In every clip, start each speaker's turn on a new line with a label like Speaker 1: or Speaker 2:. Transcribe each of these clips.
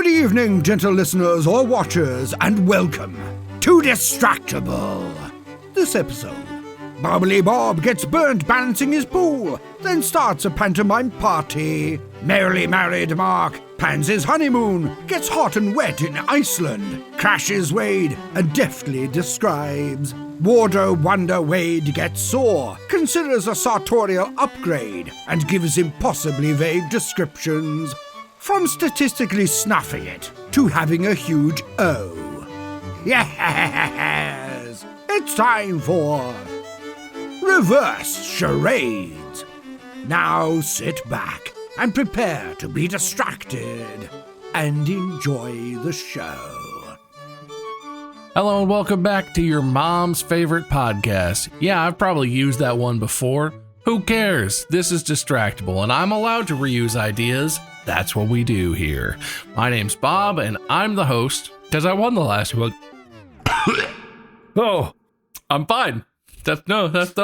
Speaker 1: evening, gentle listeners or watchers, and welcome to Distractible. This episode, Bubbly Bob gets burnt balancing his pool, then starts a pantomime party. Merrily married Mark plans his honeymoon, gets hot and wet in Iceland, crashes Wade, and deftly describes. Wardrobe wonder Wade gets sore, considers a sartorial upgrade, and gives impossibly vague descriptions. From statistically snuffing it to having a huge O. Yes! It's time for Reverse Charades. Now sit back and prepare to be distracted and enjoy the show.
Speaker 2: Hello and welcome back to your mom's favorite podcast. Yeah, I've probably used that one before. Who cares? This is Distractible and I'm allowed to reuse ideas. That's what we do here. My name's Bob and I'm the host because I won the last one. Oh, I'm fine. They'll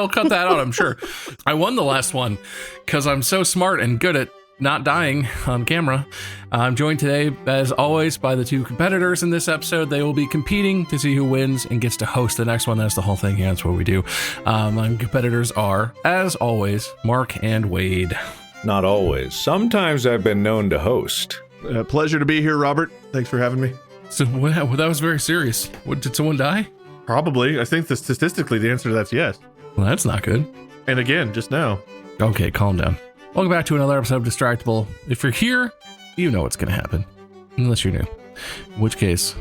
Speaker 2: cut that out, I'm sure. I won the last one because I'm so smart and good at not dying on camera. I'm joined today, as always, by the two competitors in this episode. They will be competing to see who wins and gets to host the next one. That's the whole thing. Yeah, that's what we do. My competitors are, as always, Mark and Wade.
Speaker 3: Not always. Sometimes I've been known to host.
Speaker 4: Pleasure to be here, Robert. Thanks for having me.
Speaker 2: So well, that was very serious. What, did someone die?
Speaker 4: Probably. I think statistically the answer to that's yes.
Speaker 2: Well, that's not good.
Speaker 4: And again, just now.
Speaker 2: Okay, calm down. Welcome back to another episode of Distractible. If you're here, you know what's going to happen. Unless you're new. In which case...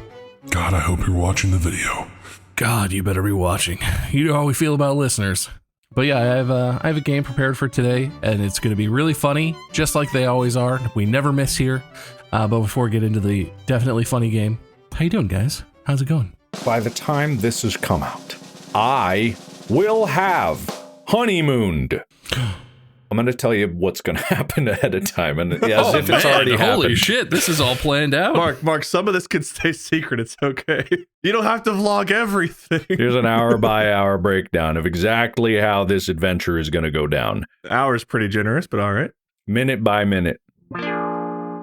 Speaker 5: God, I hope you're watching the video.
Speaker 2: God, you better be watching. You know how we feel about listeners. But yeah, I have a game prepared for today, and it's going to be really funny, just like they always are. We never miss here. But before we get into the definitely funny game, how you doing, guys? How's it going?
Speaker 3: By the time this has come out, I will have honeymooned. I'm going to tell you what's going to happen ahead of time, and as if it's already happened.
Speaker 2: Holy shit, this is all planned out.
Speaker 4: Mark, some of this can stay secret. It's okay. You don't have to vlog everything.
Speaker 3: Here's an hour-by-hour breakdown of exactly how this adventure is going to go down.
Speaker 4: Hour's pretty generous, but all right.
Speaker 3: Minute by minute.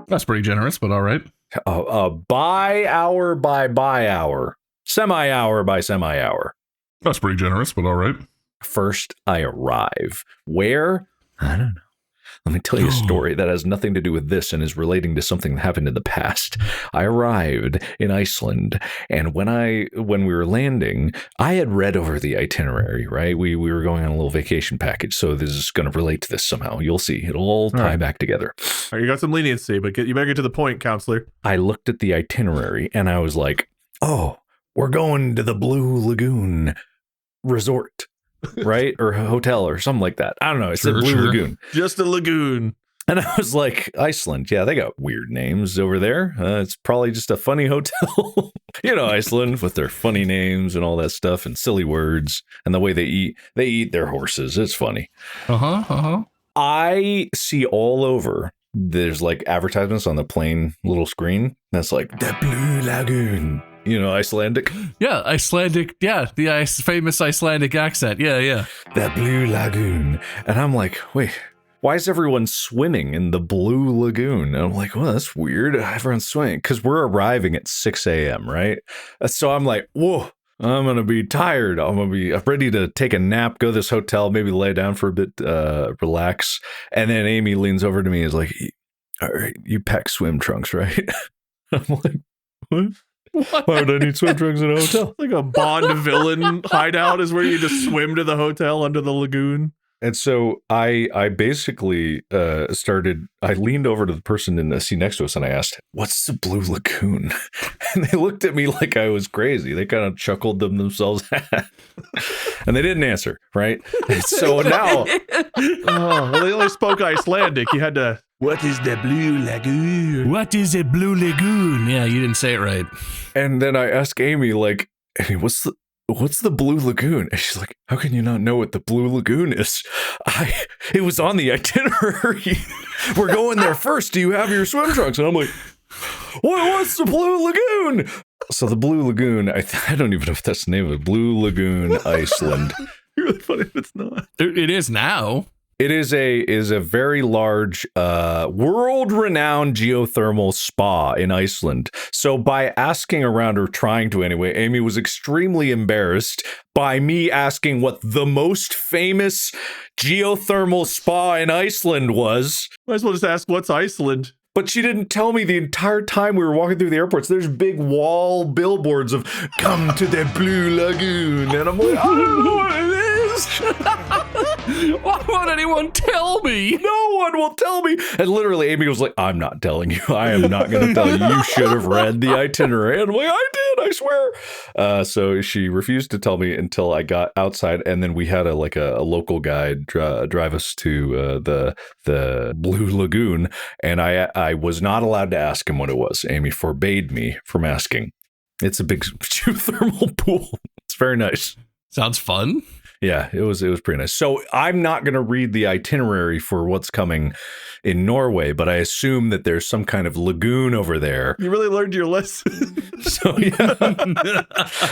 Speaker 2: That's pretty generous, but all right.
Speaker 3: By hour by hour. Semi-hour by semi-hour.
Speaker 5: That's pretty generous, but all right.
Speaker 3: First, I arrive. Where? I don't know. Let me tell you a story that has nothing to do with this and is relating to something that happened in the past. I arrived in Iceland, and when we were landing, I had read over the itinerary, right? We were going on a little vacation package, so this is going to relate to this somehow. You'll see. It'll all tie back together.
Speaker 4: All right, you got some leniency, but you better get to the point, counselor.
Speaker 3: I looked at the itinerary, and I was like, oh, we're going to the Blue Lagoon Resort. Right? Or a hotel or something like that. I don't know. It's a Blue Lagoon.
Speaker 4: Just a lagoon.
Speaker 3: And I was like, Iceland. Yeah, they got weird names over there. It's probably just a funny hotel. You know, Iceland with their funny names and all that stuff and silly words and the way they eat their horses. It's funny. I see all over. There's like advertisements on the plain little screen. That's like the Blue Lagoon. You know, Icelandic?
Speaker 2: Yeah, Icelandic. Yeah, the famous Icelandic accent. Yeah.
Speaker 3: That Blue Lagoon. And I'm like, wait, why is everyone swimming in the Blue Lagoon? And I'm like, well, that's weird. Everyone's swimming because we're arriving at 6 a.m., right? So I'm like, whoa, I'm going to be tired. I'm going to be ready to take a nap, go to this hotel, maybe lay down for a bit, relax. And then Amy leans over to me and is like, all right, you pack swim trunks, right? I'm like, what? Why would I need swim trunks in a hotel?
Speaker 4: Like a Bond villain hideout is where you just swim to the hotel under the lagoon.
Speaker 3: And so I basically I leaned over to the person in the seat next to us and I asked, what's the Blue Lagoon? And they looked at me like I was crazy. They kind of chuckled themselves. And they didn't answer, right? And so now...
Speaker 4: well, they only spoke Icelandic. You had to... What is the Blue Lagoon?
Speaker 2: What is a Blue Lagoon? Yeah, you didn't say it right.
Speaker 3: And then I asked Amy, like, hey, what's the Blue Lagoon? And she's like, how can you not know what the Blue Lagoon is? It was on the itinerary. We're going there first. Do you have your swim trunks? And I'm like, what's the Blue Lagoon? So the Blue Lagoon, I don't even know if that's the name of it. Blue Lagoon, Iceland.
Speaker 4: You're really funny if it's not.
Speaker 2: It is now.
Speaker 3: It is a very large, world-renowned geothermal spa in Iceland. So by asking around, or trying to anyway, Amy was extremely embarrassed by me asking what the most famous geothermal spa in Iceland was.
Speaker 4: Might as well just ask, what's Iceland?
Speaker 3: But she didn't tell me the entire time we were walking through the airports. There's big wall billboards of "Come to the Blue Lagoon," and I'm like, I don't know what it is.
Speaker 2: Why won't anyone tell me?
Speaker 3: No one will tell me. And literally, Amy was like, I'm not telling you. I am not going to tell you. You should have read the itinerary. And I'm like, I did, I swear. So she refused to tell me until I got outside. And then we had a local guide drive us to the Blue Lagoon. And I was not allowed to ask him what it was. Amy forbade me from asking. It's a big geothermal pool. It's very nice.
Speaker 2: Sounds fun.
Speaker 3: Yeah, it was pretty nice. So I'm not going to read the itinerary for what's coming in Norway, but I assume that there's some kind of lagoon over there.
Speaker 4: You really learned your lesson.
Speaker 3: So yeah,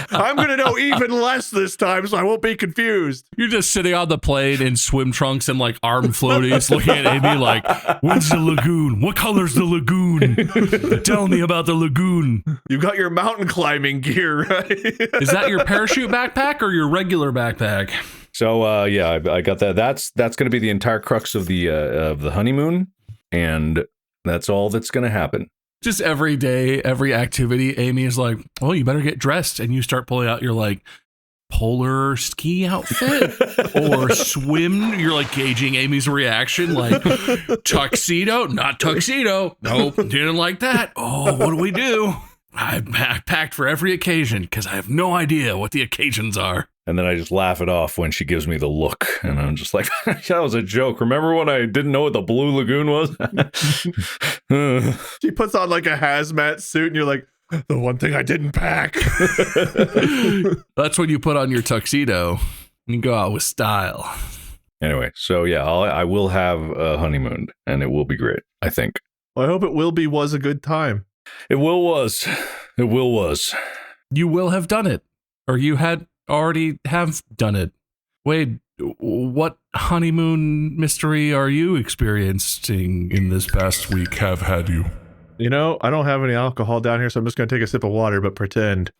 Speaker 4: I'm going to know even less this time, so I won't be confused.
Speaker 2: You're just sitting on the plane in swim trunks and like arm floaties looking at Amy like, where's the lagoon? What color's the lagoon? Tell me about the lagoon.
Speaker 4: You got your mountain climbing gear, right?
Speaker 2: Is that your parachute backpack or your regular backpack?
Speaker 3: So yeah, I got that. That's going to be the entire crux of the honeymoon, and that's all that's going to happen.
Speaker 2: Just every day, every activity, Amy is like, "Oh, you better get dressed," and you start pulling out your like polar ski outfit or swim. You're like gauging Amy's reaction, like tuxedo, not tuxedo. Nope, didn't like that. Oh, what do we do? I packed for every occasion because I have no idea what the occasions are.
Speaker 3: And then I just laugh it off when she gives me the look. And I'm just like, that was a joke. Remember when I didn't know what the Blue Lagoon was?
Speaker 4: She puts on like a hazmat suit and you're like, the one thing I didn't pack.
Speaker 2: That's when you put on your tuxedo and you go out with style.
Speaker 3: Anyway, so yeah, I will have a honeymoon and it will be great, I think.
Speaker 4: Well, I hope it was a good time.
Speaker 3: It was.
Speaker 2: You will have done it, or you had already have done it. Wade, what honeymoon mystery are you experiencing in this past week?
Speaker 5: Have had you.
Speaker 4: You know, I don't have any alcohol down here, so I'm just going to take a sip of water, but pretend.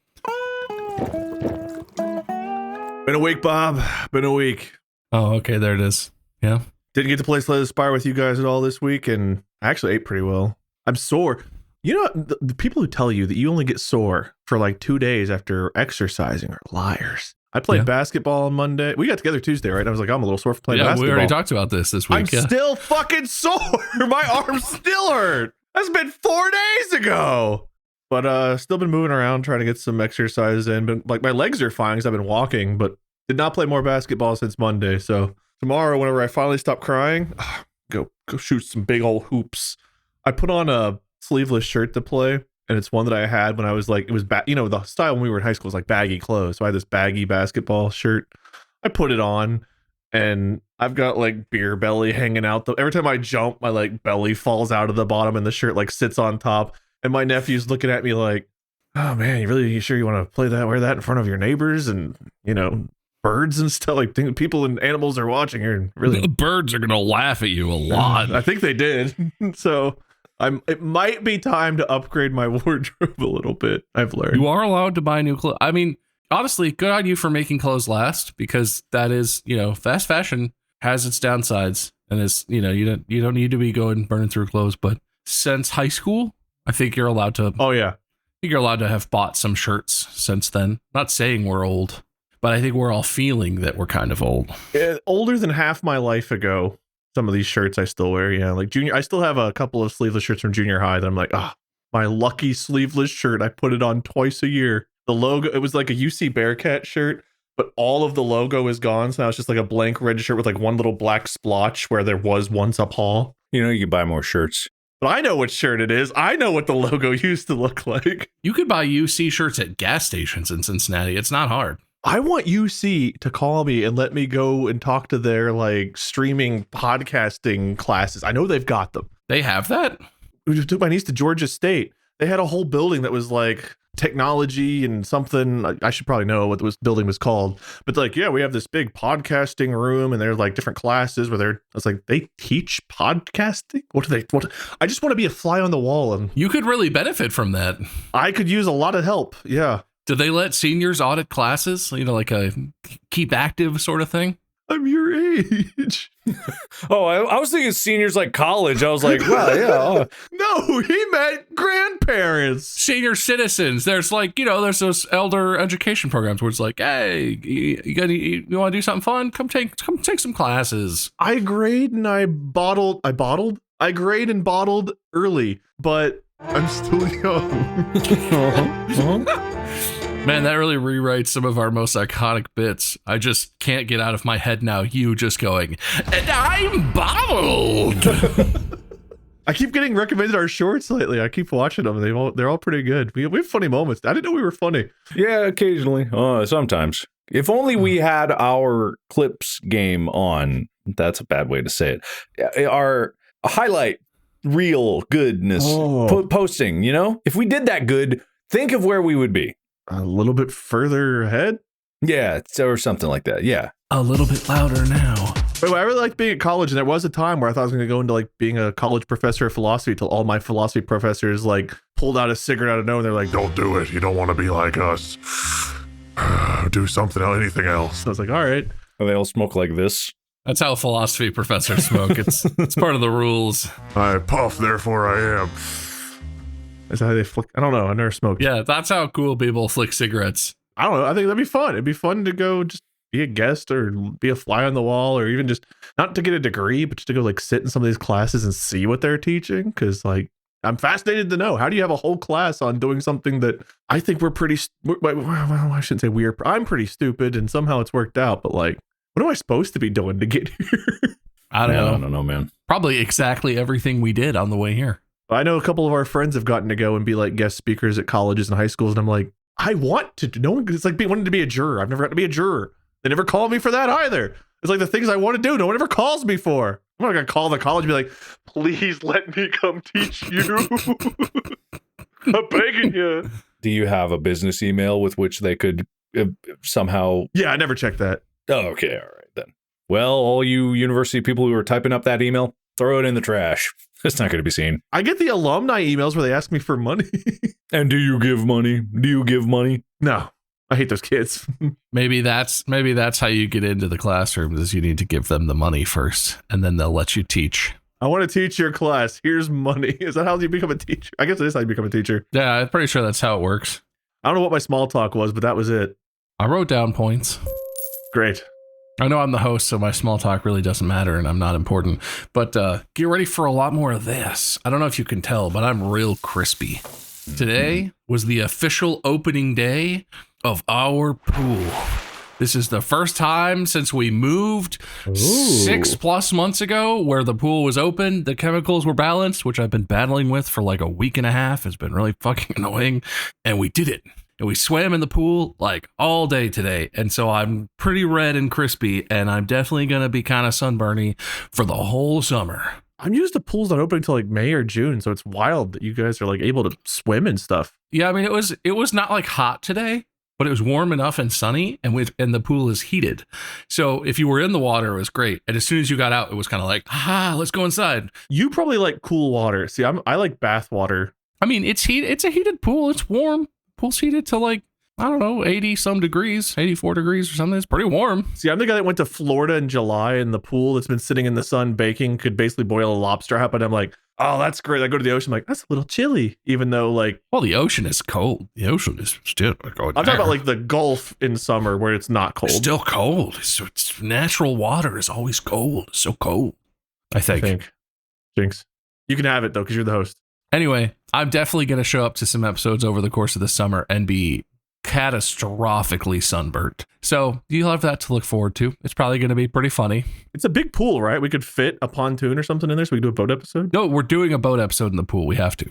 Speaker 4: Been a week, Bob. Been a week.
Speaker 2: Oh, okay, there it is. Yeah.
Speaker 4: Didn't get to play Slay the Spire with you guys at all this week, and I actually ate pretty well. I'm sore. You know, the people who tell you that you only get sore for like 2 days after exercising are liars. I played basketball on Monday. We got together Tuesday, right? I was like, I'm a little sore for playing basketball.
Speaker 2: Yeah, we already talked about this week.
Speaker 4: I'm still fucking sore. My arms still hurt. That's been 4 days ago. But still been moving around, trying to get some exercise in. But like my legs are fine because I've been walking, but did not play more basketball since Monday. So tomorrow, whenever I finally stop crying, go shoot some big old hoops. I put on a sleeveless shirt to play, and it's one that I had when I was like, it was the style when we were in high school was like baggy clothes. So I had this baggy basketball shirt. I put it on, and I've got like beer belly hanging out. Every time I jump, my like belly falls out of the bottom, and the shirt like sits on top. And my nephew's looking at me like, "Oh man, you sure you want to play that? Wear that in front of your neighbors and birds and stuff? Like people and animals are watching here." And really,
Speaker 2: the birds are gonna laugh at you a lot.
Speaker 4: I think they did. So. It might be time to upgrade my wardrobe a little bit. I've learned.
Speaker 2: You are allowed to buy new clothes. I mean, honestly, good on you for making clothes last, because that is, fast fashion has its downsides, and it's, you don't need to be going burning through clothes. But since high school, I think you're allowed to.
Speaker 4: Oh yeah,
Speaker 2: I think you're allowed to have bought some shirts since then. Not saying we're old, but I think we're all feeling that we're kind of old.
Speaker 4: Older than half my life ago. Some of these shirts I still wear, yeah. Like junior, I still have a couple of sleeveless shirts from junior high that I'm like, my lucky sleeveless shirt. I put it on twice a year. The logo, it was like a UC Bearcat shirt, but all of the logo is gone. So now it's just like a blank red shirt with like one little black splotch where there was once a paw.
Speaker 3: You can buy more shirts.
Speaker 4: But I know what shirt it is. I know what the logo used to look like.
Speaker 2: You could buy UC shirts at gas stations in Cincinnati. It's not hard.
Speaker 4: I want UC to call me and let me go and talk to their like streaming podcasting classes. I know they've got them.
Speaker 2: They have that?
Speaker 4: We just took my niece to Georgia State. They had a whole building that was like technology and something. I should probably know what this building was called, but like, yeah, we have this big podcasting room, and there's like different classes where I was like, they teach podcasting. What? I just want to be a fly on the wall, and
Speaker 2: You could really benefit from that.
Speaker 4: I could use a lot of help. Yeah,
Speaker 2: Do they let seniors audit classes? Like a keep active sort of thing?
Speaker 4: I'm your age.
Speaker 3: Oh, I was thinking seniors like college. I was like, well, yeah.
Speaker 4: No, he meant grandparents.
Speaker 2: Senior citizens. There's there's those elder education programs where it's like, hey, you want to do something fun? Come take some classes.
Speaker 4: I grade and I grade and bottled early, but I'm still young.
Speaker 2: Man, that really rewrites some of our most iconic bits. I just can't get out of my head now. You just going, and I'm bottled.
Speaker 4: I keep getting recommended our shorts lately. I keep watching them. They're all pretty good. We have funny moments. I didn't know we were funny.
Speaker 3: Yeah, occasionally. Sometimes. If only we had our clips game on. That's a bad way to say it. Our highlight reel goodness posting, If we did that good, think of where we would be.
Speaker 4: A little bit further ahead?
Speaker 3: Yeah, or something like that. Yeah.
Speaker 2: A little bit louder now.
Speaker 4: Wait, I really liked being at college, and there was a time where I thought I was going to go into like being a college professor of philosophy till all my philosophy professors like pulled out a cigarette out of nowhere. They're like,
Speaker 5: Don't do it. You don't want to be like us. Do something else, anything else.
Speaker 4: I was like, all right.
Speaker 3: And they all smoke like this.
Speaker 2: That's how philosophy professors smoke. It's part of the rules.
Speaker 5: I puff, therefore I am.
Speaker 4: Is that how they flick? I don't know. I never smoked.
Speaker 2: Yeah, that's how cool people flick cigarettes.
Speaker 4: I don't know. I think that'd be fun. It'd be fun to go just be a guest or be a fly on the wall, or even just not to get a degree, but just to go like sit in some of these classes and see what they're teaching. Cause like, I'm fascinated to know, how do you have a whole class on doing something that I think we're pretty, well, I shouldn't say weird. I'm pretty stupid and somehow it's worked out, but like, what am I supposed to be doing to get here?
Speaker 2: I don't
Speaker 3: know, man.
Speaker 2: Probably exactly everything we did on the way here.
Speaker 4: I know a couple of our friends have gotten to go and be like guest speakers at colleges and high schools. And I'm like, I want to, no one, it's like wanting to be a juror. I've never got to be a juror. They never called me for that either. It's like the things I want to do, no one ever calls me for. I'm not going to call the college and be like, please let me come teach you. I'm begging you.
Speaker 3: Do you have a business email with which they could somehow?
Speaker 4: Yeah, I never checked that.
Speaker 3: Oh, okay. All right, then. Well, all you university people who are typing up that email, throw it in the trash. It's not going to be seen.
Speaker 4: I get the alumni emails where they ask me for money.
Speaker 3: And do you give money?
Speaker 4: No, I hate those kids.
Speaker 2: Maybe that's how you get into the classrooms, is you need to give them the money first, and then they'll let you teach.
Speaker 4: I want to teach your class. Here's money. Is that how you become a teacher? I guess it is how you become a teacher.
Speaker 2: Yeah, I'm pretty sure that's how it works.
Speaker 4: I don't know what my small talk was, but that was it.
Speaker 2: I wrote down points.
Speaker 4: Great.
Speaker 2: I know I'm the host, so my small talk really doesn't matter and I'm not important. But get ready for a lot more of this. I don't know if you can tell, but I'm real crispy. Today was the official opening day of our pool. This is the first time since we moved 6+ months ago where the pool was open. The chemicals were balanced, which I've been battling with for like a week and a half. It's been really fucking annoying. And we did it. And we swam in the pool like all day today. And so I'm pretty red and crispy, and I'm definitely going to be kind of sunburny for the whole summer.
Speaker 4: I'm used to pools not opening until like May or June, so it's wild that you guys are like able to swim and stuff.
Speaker 2: Yeah, I mean, it was not like hot today, but it was warm enough and sunny, and the pool is heated. So if you were in the water, it was great. And as soon as you got out, it was kind of like, let's go inside.
Speaker 4: You probably like cool water. See, I like bath water.
Speaker 2: I mean, it's a heated pool. It's warm. Pool's heated to like, I don't know, 80 some degrees, 84 degrees or something. It's pretty warm.
Speaker 4: See, I'm the guy that went to Florida in July, and the pool that's been sitting in the sun baking could basically boil a lobster out. But I'm like, oh, that's great. I go to the ocean, I'm like, that's a little chilly, even though like,
Speaker 2: well, the ocean is cold. The ocean is still cold.
Speaker 4: I'm talking about like the Gulf in summer where it's not cold.
Speaker 2: It's still cold. It's natural water is always cold. It's so cold. I think.
Speaker 4: Jinx. You can have it though, because you're the host.
Speaker 2: Anyway, I'm definitely going to show up to some episodes over the course of the summer and be catastrophically sunburnt. So you'll have that to look forward to. It's probably going to be pretty funny.
Speaker 4: It's a big pool, right? We could fit a pontoon or something in there so we can do a boat episode?
Speaker 2: No, we're doing a boat episode in the pool. We have to.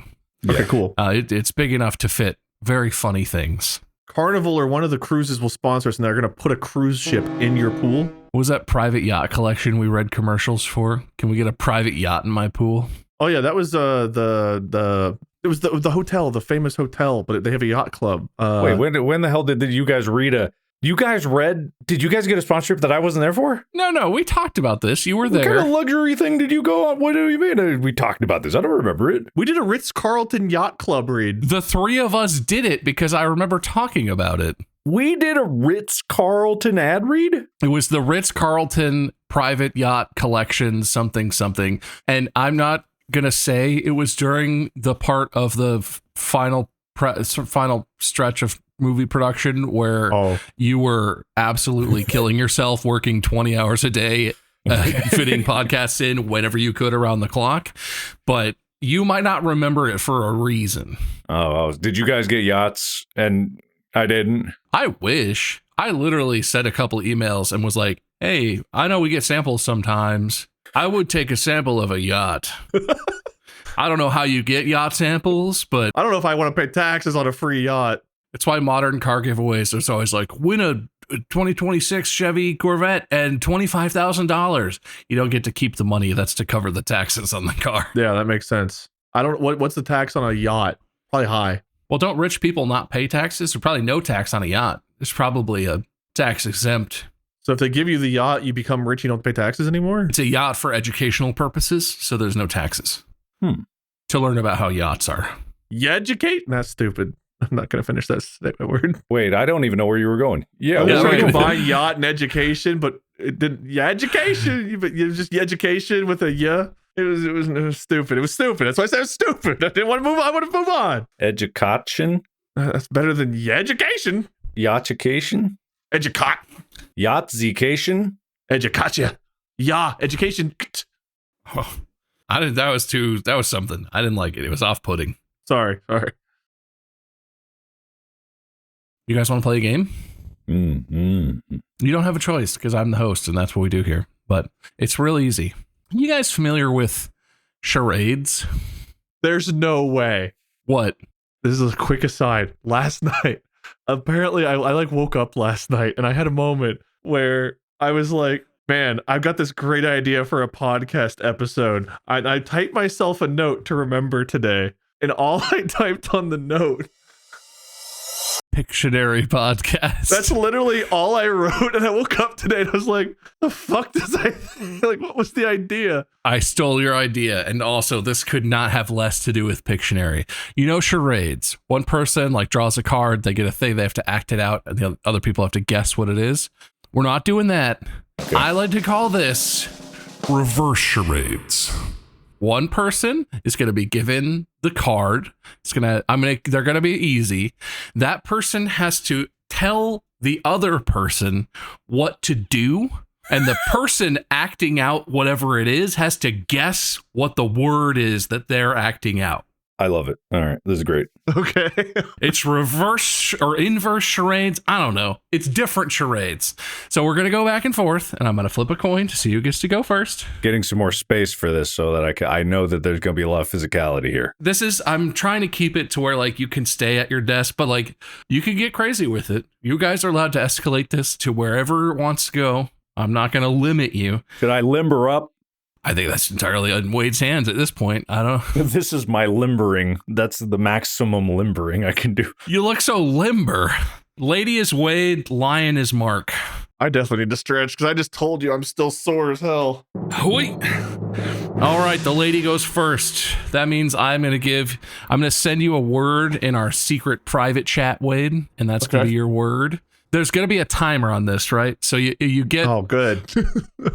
Speaker 4: Okay, cool.
Speaker 2: It's big enough to fit very funny things.
Speaker 4: Carnival or one of the cruises will sponsor us, and they're going to put a cruise ship in your pool.
Speaker 2: What was that private yacht collection we read commercials for? Can we get a private yacht in my pool?
Speaker 4: Oh yeah, that was it It was the hotel, the famous hotel, but they have a yacht club.
Speaker 3: Wait, when the hell did you guys read did you guys get a sponsorship that I wasn't there for?
Speaker 2: No, we talked about this. You were there.
Speaker 3: What kind of luxury thing did you go on? What do you mean? We talked about this. I don't remember it.
Speaker 4: We did a Ritz-Carlton Yacht Club read.
Speaker 2: The three of us did it because I remember talking about it.
Speaker 3: We did a Ritz-Carlton ad read?
Speaker 2: It was the Ritz-Carlton private yacht collection, something. And I'm not going to say it was during the part of the final stretch of movie production where you were absolutely killing yourself, working 20 hours a day, fitting podcasts in whenever you could around the clock. But you might not remember it for a reason.
Speaker 3: Oh, did you guys get yachts? And I didn't.
Speaker 2: I wish. I literally sent a couple emails and was like, hey, I know we get samples sometimes. I would take a sample of a yacht. I don't know how you get yacht samples, but
Speaker 4: I don't know if I want to pay taxes on a free yacht.
Speaker 2: It's why modern car giveaways, there's always like, win a 2026 Chevy Corvette and $25,000. You don't get to keep the money. That's to cover the taxes on the car.
Speaker 4: Yeah, that makes sense. I don't. What's the tax on a yacht? Probably high.
Speaker 2: Well, don't rich people not pay taxes? There's probably no tax on a yacht. There's probably a tax exempt.
Speaker 4: So if they give you the yacht, you become rich, you don't pay taxes anymore?
Speaker 2: It's a yacht for educational purposes, so there's no taxes. To learn about how yachts are.
Speaker 4: You educate? That's stupid. I'm not going to finish that word.
Speaker 3: Wait, I don't even know where you were going. Yeah,
Speaker 4: I was trying to
Speaker 2: right.
Speaker 4: combine yacht and education, but it didn't. Yeah, education, but you just education with a yeah. It was stupid. It was stupid. That's why I said it was stupid. I didn't want to move on. I want to move on.
Speaker 3: Education?
Speaker 4: That's better than education.
Speaker 3: Yachication?
Speaker 4: Educat.
Speaker 3: Yachtzication?
Speaker 4: Educatia. Yeah, education.
Speaker 2: Oh, I didn't. That was something. I didn't like it. It was off-putting.
Speaker 4: Sorry.
Speaker 2: You guys want to play a game?
Speaker 3: Mm-hmm.
Speaker 2: You don't have a choice because I'm the host and that's what we do here. But it's real easy. You guys familiar with charades?
Speaker 4: There's no way.
Speaker 2: What?
Speaker 4: This is a quick aside. Last night, apparently I woke up last night and I had a moment where I was like, man, I've got this great idea for a podcast episode. I typed myself a note to remember today, and all I typed on the note,
Speaker 2: Pictionary podcast.
Speaker 4: that's literally all I wrote. And I woke up today and I was like, the fuck does what was the idea?
Speaker 2: I stole your idea. And also, this could not have less to do with Pictionary. You know, charades. One person draws a card, they get a thing, they have to act it out, and the other people have to guess what it is. We're not doing that. Okay. I like to call this reverse charades. One person is going to be given the card. They're going to be easy. That person has to tell the other person what to do. And the person acting out whatever it is has to guess what the word is that they're acting out.
Speaker 3: I love it. All right. This is great.
Speaker 4: Okay.
Speaker 2: It's reverse or inverse charades. I don't know. It's different charades. So we're going to go back and forth, and I'm going to flip a coin to see who gets to go first.
Speaker 3: Getting some more space for this so that I know that there's going to be a lot of physicality here.
Speaker 2: I'm trying to keep it to where you can stay at your desk, but you can get crazy with it. You guys are allowed to escalate this to wherever it wants to go. I'm not going to limit you.
Speaker 3: Should I limber up?
Speaker 2: I think that's entirely in Wade's hands at this point. I don't know.
Speaker 3: This is my limbering. That's the maximum limbering I can do.
Speaker 2: You look so limber. Lady is Wade, lion is Mark.
Speaker 4: I definitely need to stretch because I just told you I'm still sore as hell.
Speaker 2: Wait. All right, the lady goes first. That means I'm going to send you a word in our secret private chat, Wade, and that's going to be your word. There's going to be a timer on this, right? So you get...
Speaker 4: Oh, good.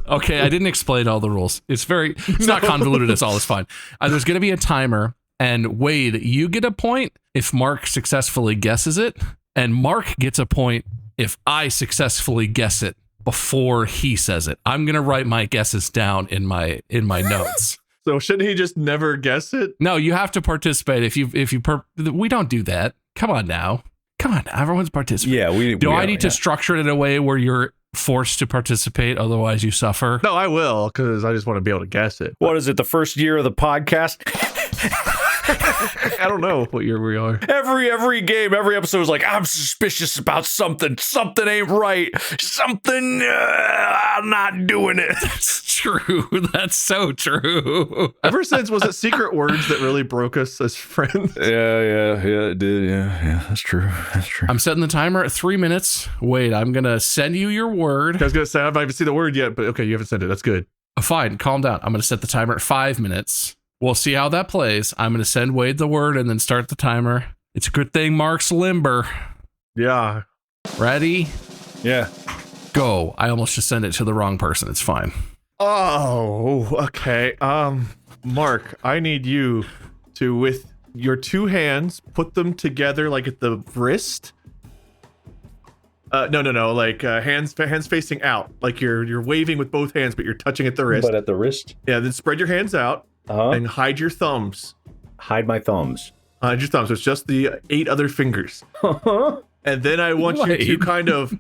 Speaker 2: Okay, I didn't explain all the rules. It's not convoluted. It's all. It's fine. There's going to be a timer, and Wade, you get a point if Mark successfully guesses it, and Mark gets a point if I successfully guess it before he says it. I'm going to write my guesses down in my notes.
Speaker 4: So shouldn't he just never guess it?
Speaker 2: No, you have to participate. We don't do that. Come on now. Come on, everyone's participating.
Speaker 3: Yeah,
Speaker 2: I need to structure it in a way where you're forced to participate, otherwise you suffer?
Speaker 4: No, I will, because I just want to be able to guess it.
Speaker 3: What is it, the first year of the podcast?
Speaker 4: I don't know what year we are.
Speaker 3: Every game, every episode is like, I'm suspicious about something. Something ain't right. Something, I'm not doing it.
Speaker 2: That's true. That's so true.
Speaker 4: Ever since, was it secret words that really broke us as friends?
Speaker 3: Yeah, it did. Yeah, that's true.
Speaker 2: I'm setting the timer at 3 minutes. Wait, I'm going to send you your word.
Speaker 4: I was going to say, I haven't even seen the word yet, but okay, you haven't sent it. That's good.
Speaker 2: Fine, calm down. I'm going to set the timer at 5 minutes. We'll see how that plays. I'm going to send Wade the word and then start the timer. It's a good thing Mark's limber.
Speaker 4: Yeah.
Speaker 2: Ready?
Speaker 3: Yeah.
Speaker 2: Go. I almost just sent it to the wrong person. It's fine.
Speaker 4: Oh, okay. Mark, I need you to, with your two hands, put them together like at the wrist. No. Like hands facing out. Like you're waving with both hands, but you're touching at the wrist.
Speaker 3: But at the wrist?
Speaker 4: Yeah, then spread your hands out and hide your thumbs.
Speaker 3: Hide my thumbs.
Speaker 4: Hide your thumbs. So it's just the 8 other fingers. And then I want you to kind of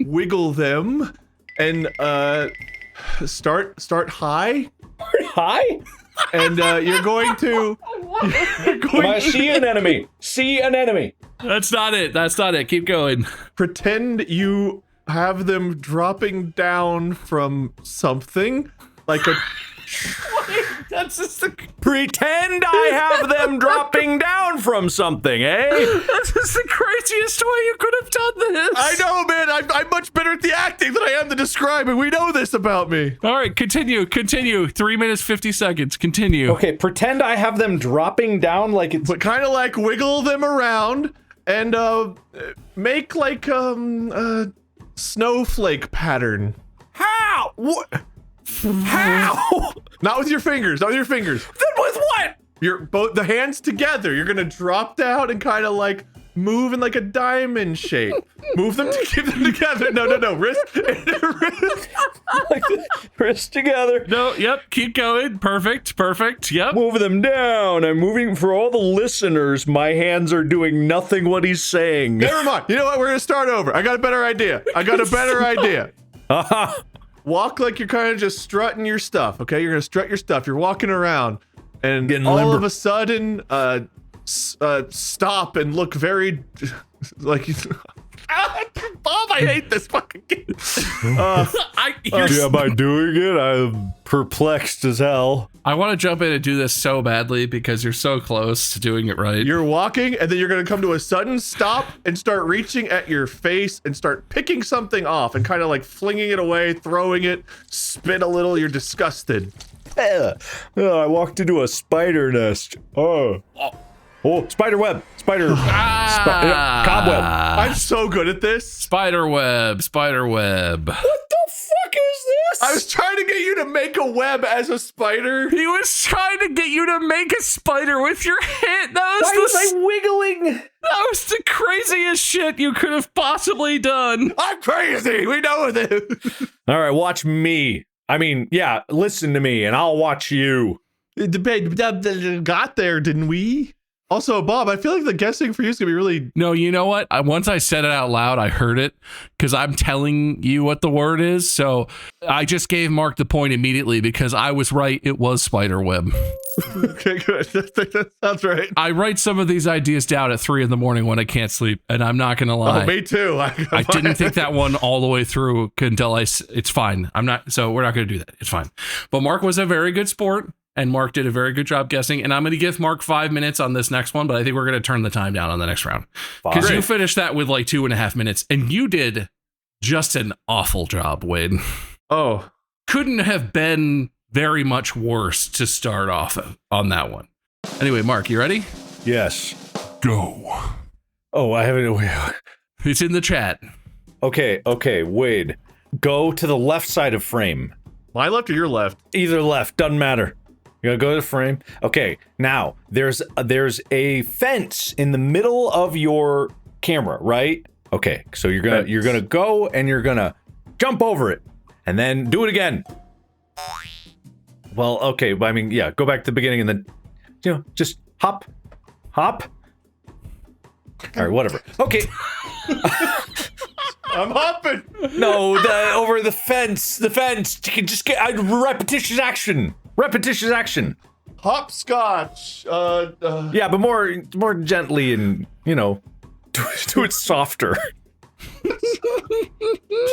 Speaker 4: wiggle them and start high.
Speaker 3: High?
Speaker 4: And you're going to
Speaker 3: See an enemy. See an enemy.
Speaker 2: That's not it. Keep going.
Speaker 4: pretend you have them dropping down from something, like a
Speaker 2: That's just the
Speaker 3: Pretend I have them dropping down from something, eh?
Speaker 2: That's just the craziest way you could have done this.
Speaker 4: I know, man. I'm much better at the acting than I am the describing. We know this about me.
Speaker 2: All right, continue. 3 minutes, 50 seconds. Continue.
Speaker 3: Okay, pretend I have them dropping down like it's...
Speaker 4: But kind of like wiggle them around and make like a snowflake pattern.
Speaker 3: How? What? How?
Speaker 4: Not with your fingers. Not with your fingers.
Speaker 3: Then with what?
Speaker 4: You're both the hands together. You're gonna drop down and kind of like move in like a diamond shape. Move them to keep them together. No. Wrist.
Speaker 3: Like wrist together.
Speaker 2: No, yep, keep going. Perfect. Yep.
Speaker 3: Move them down. I'm moving for all the listeners. My hands are doing nothing what he's saying.
Speaker 4: Never mind. You know what? We're gonna start over. I got a better idea. Walk like you're kind of just strutting your stuff, okay? You're gonna strut your stuff. You're walking around, and
Speaker 3: Getting
Speaker 4: all
Speaker 3: limber.
Speaker 4: of a sudden, stop and look very like. Bob, I hate this fucking game.
Speaker 3: By doing it, I'm perplexed as hell.
Speaker 2: I want to jump in and do this so badly because you're so close to doing it right.
Speaker 4: You're walking, and then you're gonna come to a sudden stop and start reaching at your face and start picking something off and kind of like flinging it away, throwing it, spit a little. You're disgusted.
Speaker 3: I walked into a spider nest. Oh, spider web. Cobweb.
Speaker 4: I'm so good at this.
Speaker 2: Spider web.
Speaker 3: What the fuck is this?
Speaker 4: I was trying to get you to make a web as a spider.
Speaker 2: He was trying to get you to make a spider with your hand.
Speaker 3: Why was I wiggling?
Speaker 2: That was the craziest shit you could have possibly done.
Speaker 4: I'm crazy. We know this.
Speaker 3: All right, watch me. I mean, yeah, listen to me and I'll watch you.
Speaker 4: Got there, didn't we? Also, Bob, I feel like the guessing for you is going to be really...
Speaker 2: No, you know what? Once I said it out loud, I heard it because I'm telling you what the word is. So I just gave Mark the point immediately because I was right. It was spider web.
Speaker 4: Okay, good. That sounds right.
Speaker 2: I write some of these ideas down at 3 a.m. when I can't sleep, and I'm not going to lie.
Speaker 4: Oh, me too.
Speaker 2: I didn't think that one all the way through until it's fine. So we're not going to do that. It's fine. But Mark was a very good sport. And Mark did a very good job guessing. And I'm going to give Mark 5 minutes on this next one, but I think we're going to turn the time down on the next round. Because you finished that with like 2.5 minutes. And you did just an awful job, Wade.
Speaker 4: Oh.
Speaker 2: Couldn't have been very much worse to start off on that one. Anyway, Mark, you ready?
Speaker 3: Yes.
Speaker 5: Go.
Speaker 3: Oh, I haven't...
Speaker 2: It's in the chat.
Speaker 3: Okay, Wade. Go to the left side of frame.
Speaker 4: My left or your left?
Speaker 3: Either left, doesn't matter. You're gonna go to the frame. Okay, now there's a fence in the middle of your camera, right? Okay, so you're gonna go and you're gonna jump over it, and then do it again. Well, okay, but I mean, yeah, go back to the beginning and then, just hop. All right, whatever. Okay.
Speaker 4: I'm hopping.
Speaker 3: No, over the fence. The fence. You can just get repetitious action.
Speaker 4: Hopscotch.
Speaker 3: Yeah, but more gently and, do it softer.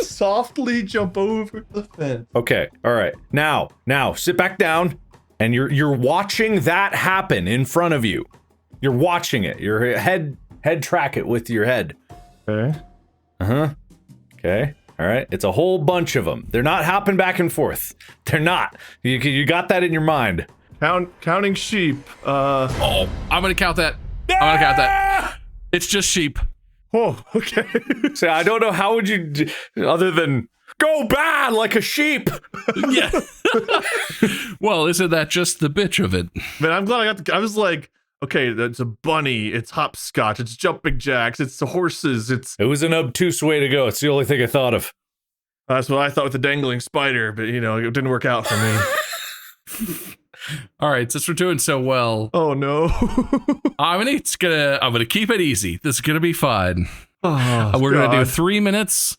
Speaker 4: Softly jump over the fence.
Speaker 3: Okay, all right. Now, sit back down, and you're watching that happen in front of you. You're watching it. Your head track it with your head.
Speaker 4: Okay.
Speaker 3: Okay. All right. It's a whole bunch of them. They're not hopping back and forth. They're not. You got that in your mind.
Speaker 4: Counting sheep.
Speaker 2: Oh, I'm gonna count that. I'm gonna count that. It's just sheep.
Speaker 4: Oh, okay.
Speaker 3: So I don't know how would you other than go bad like a sheep.
Speaker 2: Yeah. Well, isn't that just the bitch of it?
Speaker 4: Man, I'm glad I was like, okay, that's a bunny, it's hopscotch, it's jumping jacks, it's the horses,
Speaker 3: It was an obtuse way to go. It's the only thing I thought of.
Speaker 4: That's what I thought with the dangling spider, but it didn't work out for me.
Speaker 2: All right, since we're doing so well,
Speaker 4: Oh no.
Speaker 2: I'm gonna keep it easy. This is gonna be fine. We're
Speaker 4: God.
Speaker 2: gonna do 3 minutes,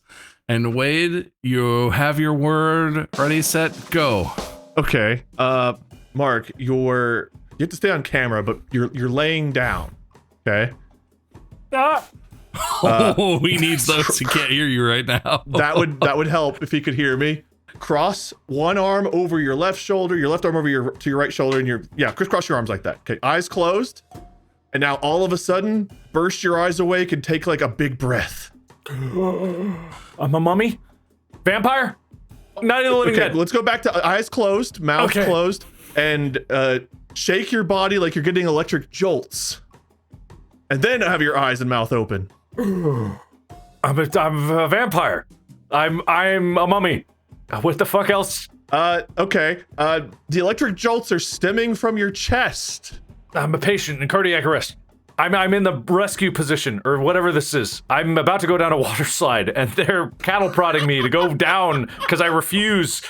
Speaker 2: and Wade, you have your word ready, set, go.
Speaker 4: Okay. Mark, you have to stay on camera, but you're laying down. Okay.
Speaker 2: Oh, he needs those. He can't hear you right now.
Speaker 4: That would help if he could hear me. Cross one arm over your left shoulder, your left arm over to your right shoulder, and crisscross your arms like that. Okay, eyes closed. And now all of a sudden, burst your eyes awake and take like a big breath.
Speaker 3: I'm a mummy? Vampire? Not in the living dead.
Speaker 4: Let's go back to eyes closed, mouth closed, and shake your body like you're getting electric jolts. And then have your eyes and mouth open.
Speaker 3: I'm a vampire. I'm a mummy. What the fuck else?
Speaker 4: Okay. The electric jolts are stemming from your chest.
Speaker 3: I'm a patient in cardiac arrest. I'm in the rescue position, or whatever this is. I'm about to go down a water slide, and they're cattle prodding me to go down because I refuse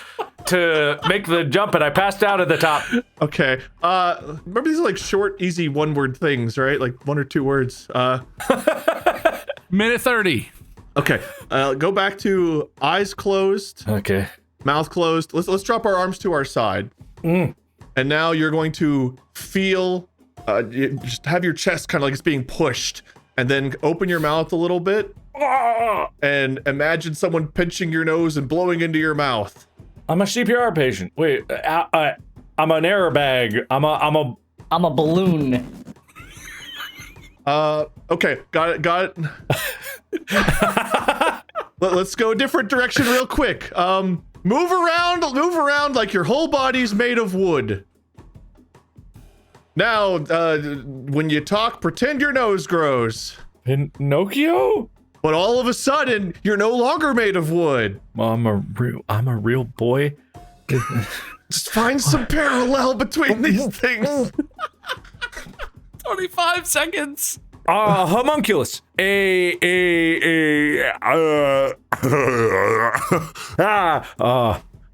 Speaker 3: to make the jump, and I passed out at the top.
Speaker 4: Okay. Remember these are like short, easy one-word things, right? Like 1 or 2 words.
Speaker 2: Minute 30.
Speaker 4: Okay. Go back to eyes closed,
Speaker 3: Okay.
Speaker 4: mouth closed. Let's drop our arms to our side. And now you're going to feel, just have your chest kind of like it's being pushed, and then open your mouth a little bit, and imagine someone pinching your nose and blowing into your mouth.
Speaker 3: I'm a CPR patient. Wait, I'm an airbag. I'm a
Speaker 6: balloon.
Speaker 4: Okay, got it. Let's go a different direction real quick. Move around like your whole body's made of wood. Now, when you talk, pretend your nose grows.
Speaker 3: Pinocchio?
Speaker 4: But all of a sudden, you're no longer made of wood.
Speaker 3: I'm a real boy.
Speaker 4: Just find some parallel between these things.
Speaker 2: 25 seconds.
Speaker 3: Homunculus.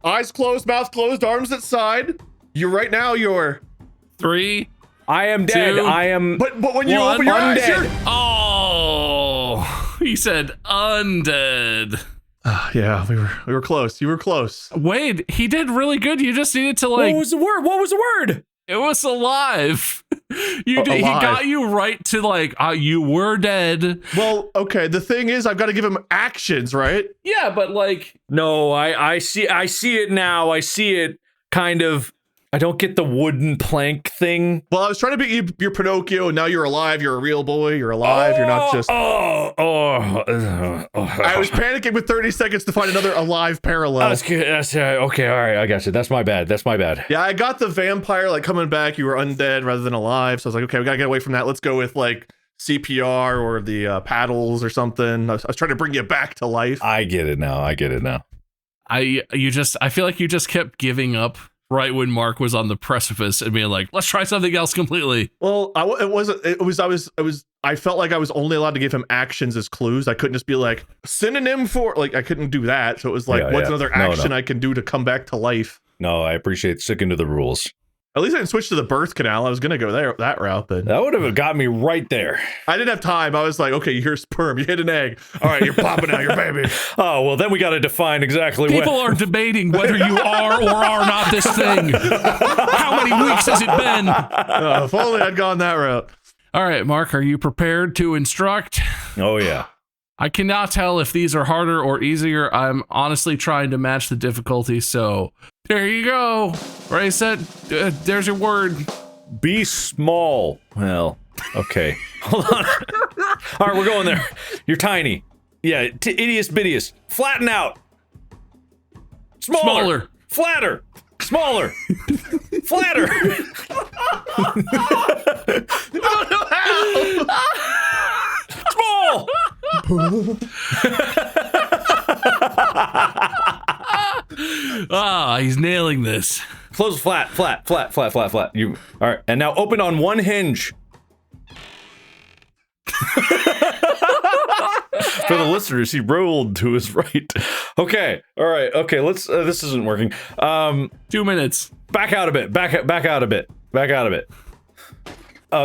Speaker 4: Eyes closed, mouth closed, arms at side. You're
Speaker 2: 3.
Speaker 3: I am dead.
Speaker 2: 2,
Speaker 3: I am.
Speaker 4: But when you
Speaker 2: One.
Speaker 4: open your eyes,
Speaker 3: Undead.
Speaker 4: you're...
Speaker 2: Oh, he said undead.
Speaker 4: Yeah, we were close. You were close.
Speaker 2: Wade, he did really good. You just needed to like.
Speaker 3: What was the word? What was the word?
Speaker 2: It was alive. You did. He
Speaker 4: Alive.
Speaker 2: got you right to like. You were dead.
Speaker 4: Well, okay. The thing is, I've got to give him actions, right?
Speaker 2: Yeah, but like.
Speaker 3: No, I see it now. I see it kind of. I don't get the wooden plank thing.
Speaker 4: Well, I was trying to be your Pinocchio, and now you're alive. You're a real boy. You're alive. You're not just. I was panicking with 30 seconds to find another alive parallel.
Speaker 3: That's good. Okay, all right, I got you. That's my bad.
Speaker 4: Yeah, I got the vampire like coming back. You were undead rather than alive. So I was like, okay, we gotta get away from that. Let's go with like CPR or the paddles or something. I was trying to bring you back to life.
Speaker 3: I get it now. I
Speaker 2: feel like you just kept giving up right when Mark was on the precipice and being like, let's try something else completely.
Speaker 4: Well, I felt like I was only allowed to give him actions as clues. I couldn't just be like synonym for, like, I couldn't do that. So it was like, what's another action I can do to come back to life?
Speaker 3: No, I appreciate sticking to the rules.
Speaker 4: At least I didn't switch to the birth canal. I was gonna go that route, but
Speaker 3: That would have got me right there.
Speaker 4: I didn't have time. I was like, okay, you're sperm. You hit an egg. All right, you're popping out your baby.
Speaker 3: Oh, well, then we got to define exactly what.
Speaker 2: People are debating whether you are or are not this thing. How many weeks has it been?
Speaker 4: If only I'd gone that route.
Speaker 2: All right, Mark, are you prepared to instruct?
Speaker 3: Oh, yeah.
Speaker 2: I cannot tell if these are harder or easier. I'm honestly trying to match the difficulty, so there you go. Ready, set, there's your word.
Speaker 3: Be small. Well, okay. Hold on. All right, we're going there. You're tiny. Yeah, idius bittius. Flatten out. Smaller. Flatter. Smaller. Flatter. Small.
Speaker 2: He's nailing this.
Speaker 3: Close flat. You all right? And now open on one hinge. For the listeners, he rolled to his right. Okay, all right. Okay, let's. This isn't working.
Speaker 2: 2 minutes.
Speaker 3: Back out a bit. Back out a bit.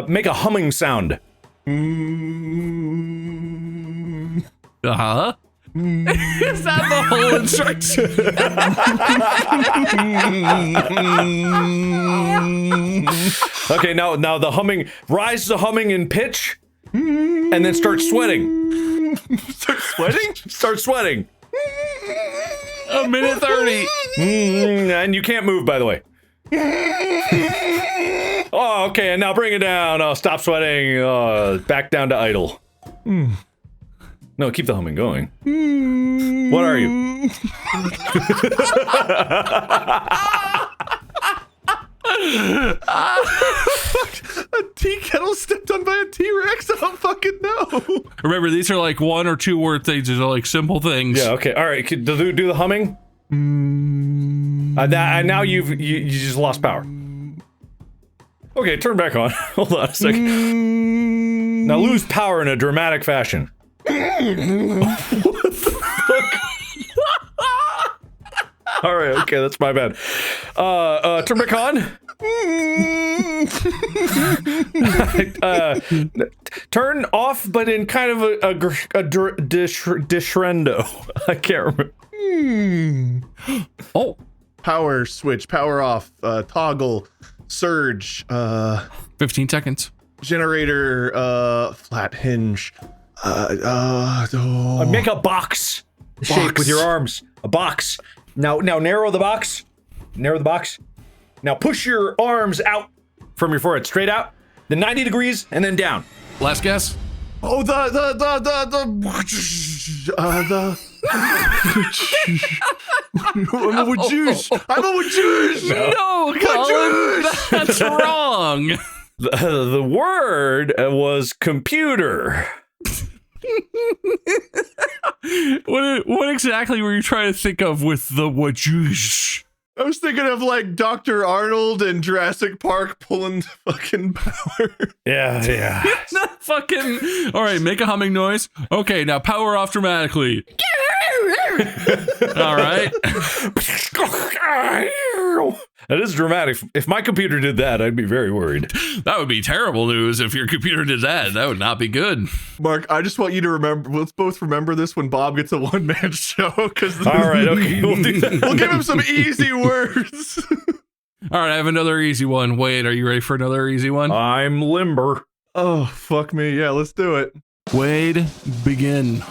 Speaker 3: Make a humming sound.
Speaker 2: Uh-huh. Is that the whole instruction?
Speaker 3: Okay, now the humming. Rise to humming in pitch, and then start sweating. Start sweating.
Speaker 2: 1:30.
Speaker 3: And you can't move, by the way. Oh, okay, and now bring it down. Oh, stop sweating. Back down to idle. No, keep the humming going. What are you?
Speaker 4: A tea kettle stepped on by a T-Rex? I don't fucking know.
Speaker 2: Remember, these are like 1 or 2 word things. These are like simple things.
Speaker 3: Yeah, okay. All right, do the humming. Now you just lost power. Okay, turn back on. Hold on a second. Now lose power in a dramatic fashion. What the fuck? All right, okay, that's my bad. Turn back on. Turn off, but in kind of a dishrendo. I can't remember.
Speaker 2: Oh,
Speaker 4: Power switch, power off, toggle, surge,
Speaker 2: 15 seconds.
Speaker 4: generator, flat hinge.
Speaker 3: Make a box shape with your arms. A box. Now narrow the box. Narrow the box. Now push your arms out from your forehead, straight out, then 90 degrees, and then down.
Speaker 2: Last guess.
Speaker 4: Oh, I'm a wajoosh.
Speaker 2: No, Colin, that's wrong.
Speaker 3: The word was computer.
Speaker 2: What exactly were you trying to think of with the wajoosh?
Speaker 4: I was thinking of like Dr. Arnold in Jurassic Park pulling fucking power.
Speaker 3: Yeah.
Speaker 2: Fucking. All right, make a humming noise. Okay, now power off dramatically. All right.
Speaker 3: That is dramatic. If my computer did that, I'd be very worried.
Speaker 2: That would be terrible news if your computer did that. That would not be good.
Speaker 4: Mark, I just want you to remember, let's both remember this when Bob gets a one-man show, because
Speaker 3: All right, okay, we'll do that.
Speaker 4: we'll give him some easy words.
Speaker 2: All right, I have another easy one. Wade, are you ready for another easy one?
Speaker 3: I'm limber.
Speaker 4: Oh, fuck me. Yeah, let's do it.
Speaker 2: Wade, begin.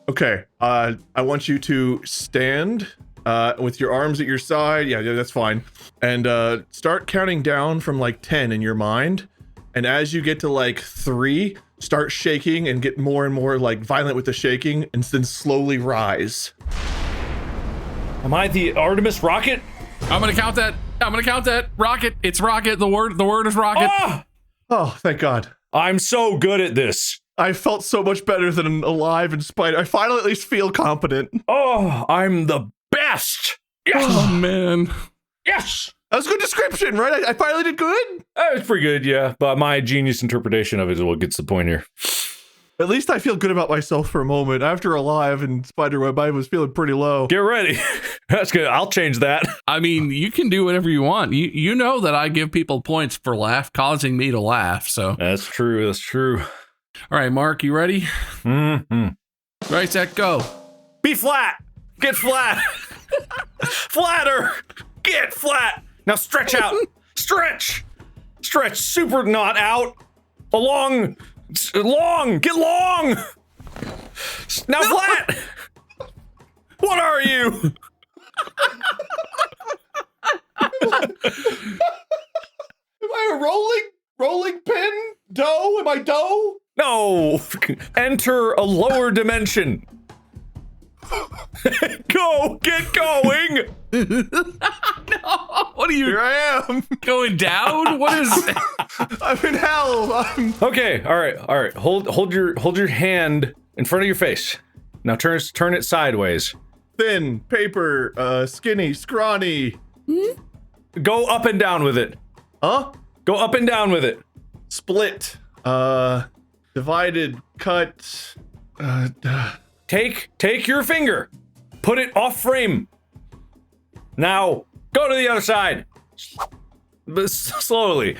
Speaker 4: Okay, I want you to stand with your arms at your side. Yeah, that's fine. And start counting down from like 10 in your mind. And as you get to like 3, start shaking and get more and more like violent with the shaking, and then slowly rise.
Speaker 3: Am I the Artemis rocket?
Speaker 2: I'm gonna count that. Rocket. It's rocket. The word is rocket.
Speaker 4: Oh, thank God.
Speaker 3: I'm so good at this.
Speaker 4: I felt so much better than alive in spite. I finally at least feel competent.
Speaker 3: Oh, I'm the best. Yes.
Speaker 2: Oh man.
Speaker 3: Yes.
Speaker 4: That was a good description, right? I finally did good.
Speaker 3: It's pretty good, yeah. But my genius interpretation of it is what gets the point here.
Speaker 4: At least I feel good about myself for a moment. After Alive and Spiderweb, I was feeling pretty low.
Speaker 3: Get ready. That's good. I'll change that.
Speaker 2: I mean, you can do whatever you want. You know that I give people points for causing me to laugh. So
Speaker 3: That's true. That's true.
Speaker 2: all right, Mark, you ready?
Speaker 3: Mm-hmm.
Speaker 2: Right, set, go.
Speaker 3: Be flat. Get flat. Flatter. Get flat. Now stretch out. Stretch. Stretch. Super not out. Along. Long. Get long. Now flat. What are you?
Speaker 4: Am I a rolling pin? Dough? Am I dough?
Speaker 3: No. Enter a lower dimension. Go. Get going.
Speaker 2: No, what are you
Speaker 4: Here I am.
Speaker 2: going down? What is?
Speaker 4: I'm in hell.
Speaker 3: Okay. All right. Hold your hand in front of your face. Now turn it sideways.
Speaker 4: Thin, paper, skinny, scrawny.
Speaker 3: Go up and down with it.
Speaker 4: Huh?
Speaker 3: Go up and down with it.
Speaker 4: Split. Divided, cut.
Speaker 3: Take your finger. Put it off frame. Now, go to the other side. Slowly.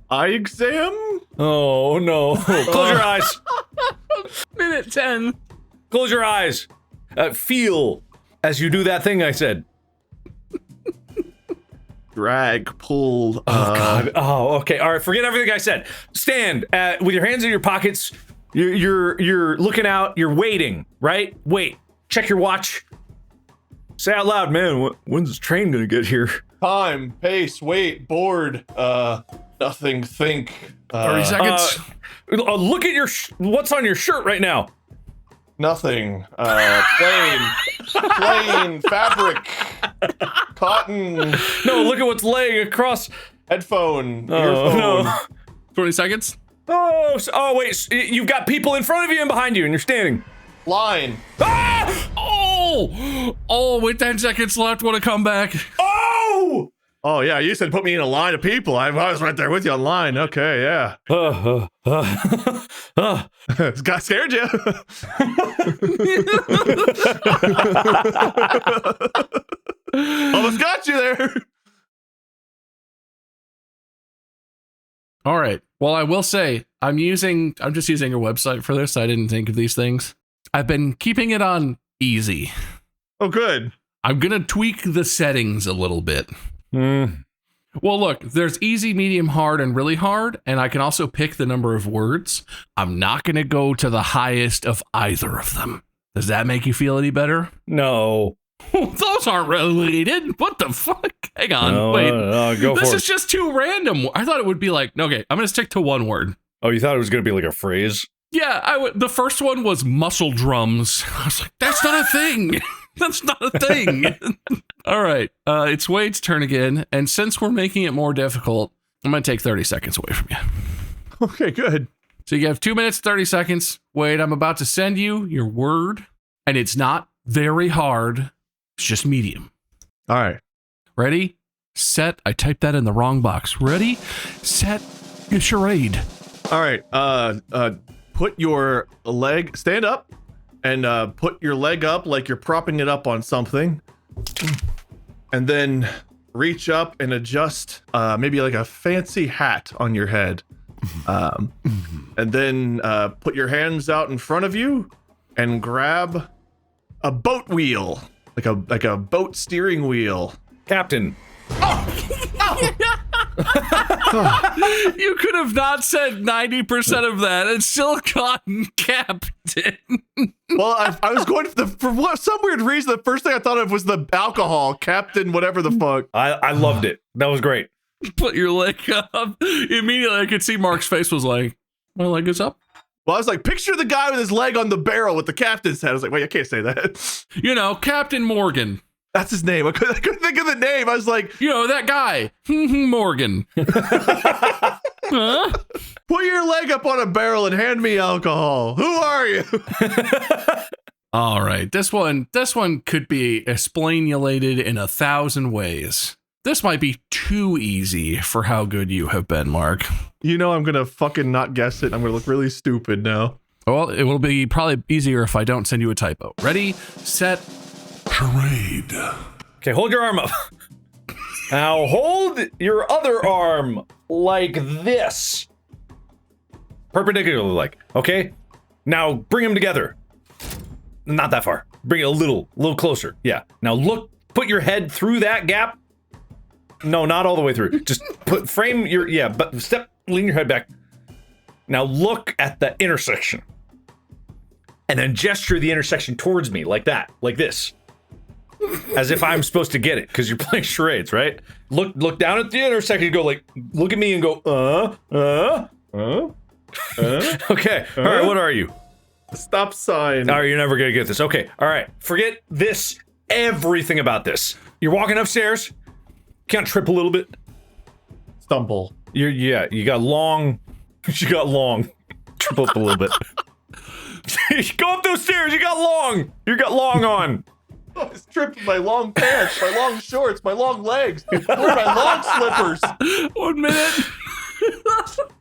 Speaker 4: Eye exam?
Speaker 3: Oh, no. Close your eyes.
Speaker 2: Minute 10.
Speaker 3: Close your eyes. Feel as you do that thing I said.
Speaker 4: Drag, pull.
Speaker 3: Oh, God. Oh, okay. All right. Forget everything I said. Stand with your hands in your pockets. You're looking out. You're waiting, right? Wait. Check your watch. Say out loud, man. When's this train gonna get here?
Speaker 4: Time, pace, wait, bored. Nothing, think.
Speaker 2: 30 seconds.
Speaker 3: Look at what's on your shirt right now.
Speaker 4: Nothing. Plain, fabric, cotton.
Speaker 3: No, look at what's laying across.
Speaker 4: Headphone,
Speaker 3: Oh,
Speaker 4: earphone.
Speaker 3: no.
Speaker 2: 20 seconds.
Speaker 3: Oh, wait. You've got people in front of you and behind you, and you're standing.
Speaker 4: Line.
Speaker 3: Ah!
Speaker 2: Oh, with 10 seconds left, want to come back.
Speaker 3: Oh!
Speaker 4: Oh yeah, you said put me in a line of people. I was right there with you on line. Okay, yeah. Got scared you. Almost got you there.
Speaker 2: All right. Well, I will say I'm just using your website for this. I didn't think of these things. I've been keeping it on easy.
Speaker 4: Oh, good.
Speaker 2: I'm going to tweak the settings a little bit.
Speaker 3: Mm.
Speaker 2: Well, look, there's easy, medium, hard, and really hard, and I can also pick the number of words. I'm not going to go to the highest of either of them. Does that make you feel any better?
Speaker 3: No.
Speaker 2: Those aren't related. What the fuck? Hang on.
Speaker 3: No,
Speaker 2: Wait.
Speaker 3: no, go
Speaker 2: This
Speaker 3: for
Speaker 2: is
Speaker 3: it.
Speaker 2: just too random. I thought it would be like, okay, I'm going to stick to one word.
Speaker 3: Oh, you thought it was going to be like a phrase?
Speaker 2: Yeah, the first one was muscle drums. I was like, that's not a thing. That's not a thing. All right. It's Wade's turn again. And since we're making it more difficult, I'm going to take 30 seconds away from you.
Speaker 4: Okay, good.
Speaker 2: So you have 2 minutes, 30 seconds. Wade, I'm about to send you your word. And it's not very hard. It's just medium.
Speaker 4: All right.
Speaker 2: Ready? Set. I typed that in the wrong box. Ready? Set. Your charade.
Speaker 4: All right. Put your leg, stand up, and put your leg up like you're propping it up on something, and then reach up and adjust maybe like a fancy hat on your head, and then put your hands out in front of you and grab a boat wheel, like a boat steering wheel.
Speaker 3: Captain.
Speaker 2: You could have not said 90% of that and still gotten Captain.
Speaker 4: Well, I was going for some weird reason. The first thing I thought of was the alcohol, Captain, whatever the fuck.
Speaker 3: I loved it. That was great.
Speaker 2: Put your leg up. Immediately I could see Mark's face was like, my leg is up.
Speaker 4: Well, I was like, picture the guy with his leg on the barrel with the captain's head. I was like, wait, I can't say that.
Speaker 2: You know, Captain Morgan.
Speaker 4: That's his name. I couldn't think of the name. I was like,
Speaker 2: You know, that guy. Morgan. Huh?
Speaker 4: put your leg up on a barrel and hand me alcohol. Who are you?
Speaker 2: All right. This one could be explainulated in 1,000 ways. This might be too easy for how good you have been, Mark.
Speaker 4: You know I'm gonna fucking not guess it. I'm gonna look really stupid now.
Speaker 2: Well, it will be probably easier if I don't send you a typo. Ready, set,
Speaker 5: Charade.
Speaker 3: Okay, hold your arm up. Now hold your other arm like this. Perpendicular like, okay? Now bring them together. Not that far. Bring it a little closer. Yeah. Now look, put your head through that gap. No, not all the way through. Just frame your, but lean your head back. Now look at the intersection. And then gesture the intersection towards me like that, like this. As if I'm supposed to get it, because you're playing charades, right? Look down at the intersection, go like, look at me and go, Okay, all right, what are you?
Speaker 4: Stop sign.
Speaker 3: All right, you're never gonna get this. Okay, all right, forget this, everything about this. You're walking upstairs, can't trip a little bit.
Speaker 4: Stumble.
Speaker 3: You got long, trip up a little bit. Go up those stairs, you got long on.
Speaker 4: I was tripping my long pants, my long shorts, my long legs, my long slippers.
Speaker 2: 1 minute.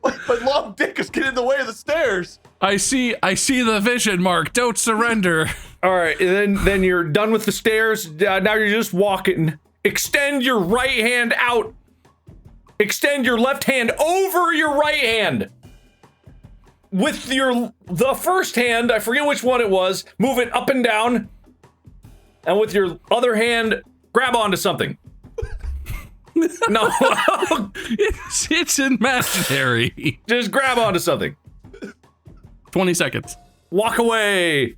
Speaker 4: My long dick is getting in the way of the stairs.
Speaker 2: I see the vision, Mark. Don't surrender.
Speaker 3: All right, and then you're done with the stairs. Now you're just walking. Extend your right hand out. Extend your left hand over your right hand. With the first hand, I forget which one it was, move it up and down. And with your other hand, grab onto something. No.
Speaker 2: It's imaginary.
Speaker 3: Just grab onto something.
Speaker 2: 20 seconds.
Speaker 3: Walk away.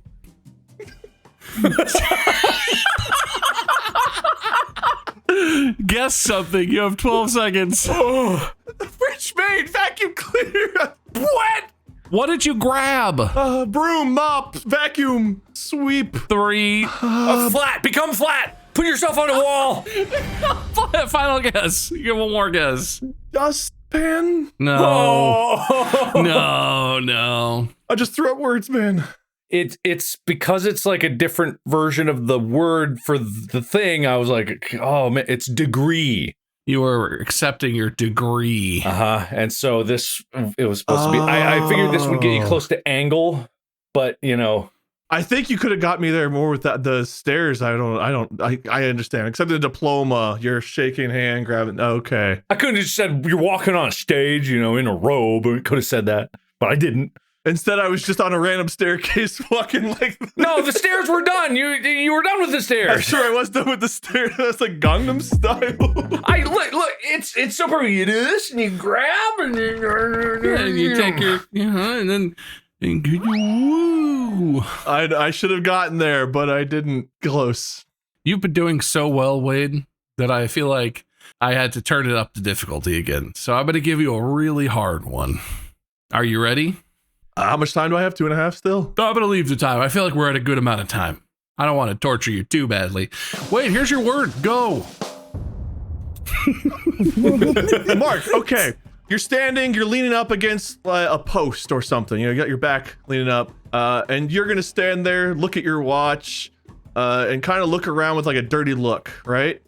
Speaker 2: Guess something. You have 12 seconds.
Speaker 3: Oh.
Speaker 4: French maid, vacuum cleaner. What?
Speaker 2: What did you grab?
Speaker 4: Broom, mop, vacuum, sweep.
Speaker 2: 3.
Speaker 3: Flat. Become flat. Put yourself on a wall.
Speaker 2: Final guess. You get one more guess.
Speaker 4: Dustpan?
Speaker 2: No.
Speaker 3: Oh.
Speaker 2: No.
Speaker 4: I just threw up words, man.
Speaker 3: It's because it's like a different version of the word for the thing. I was like, oh man, it's degree.
Speaker 2: You were accepting your degree.
Speaker 3: And so it was supposed to be. I figured this would get you close to angle, but you know.
Speaker 4: I think you could have got me there more with the stairs. I understand. Except the diploma, you're shaking hand, grabbing. Okay.
Speaker 3: I couldn't have just said you're walking on a stage, in a robe. I could have said that, but I didn't.
Speaker 4: Instead, I was just on a random staircase walking like.
Speaker 3: No, the stairs were done. You were done with the stairs.
Speaker 4: I'm sure I was done with the stairs. That's like Gangnam Style.
Speaker 3: Look. It's so perfect. You do this and you grab and
Speaker 2: And you take your and then. Woo.
Speaker 4: I should have gotten there, but I didn't. Close.
Speaker 2: You've been doing so well, Wade, that I feel like I had to turn it up the difficulty again. So I'm going to give you a really hard one. Are you ready?
Speaker 4: How much time do I have? 2.5 still?
Speaker 2: I'm going to leave the time. I feel like we're at a good amount of time. I don't want to torture you too badly. Wait, here's your word. Go.
Speaker 4: Mark, okay. You're standing, you're leaning up against a post or something. You got your back leaning up, and you're gonna stand there, look at your watch, and kind of look around with like a dirty look, right?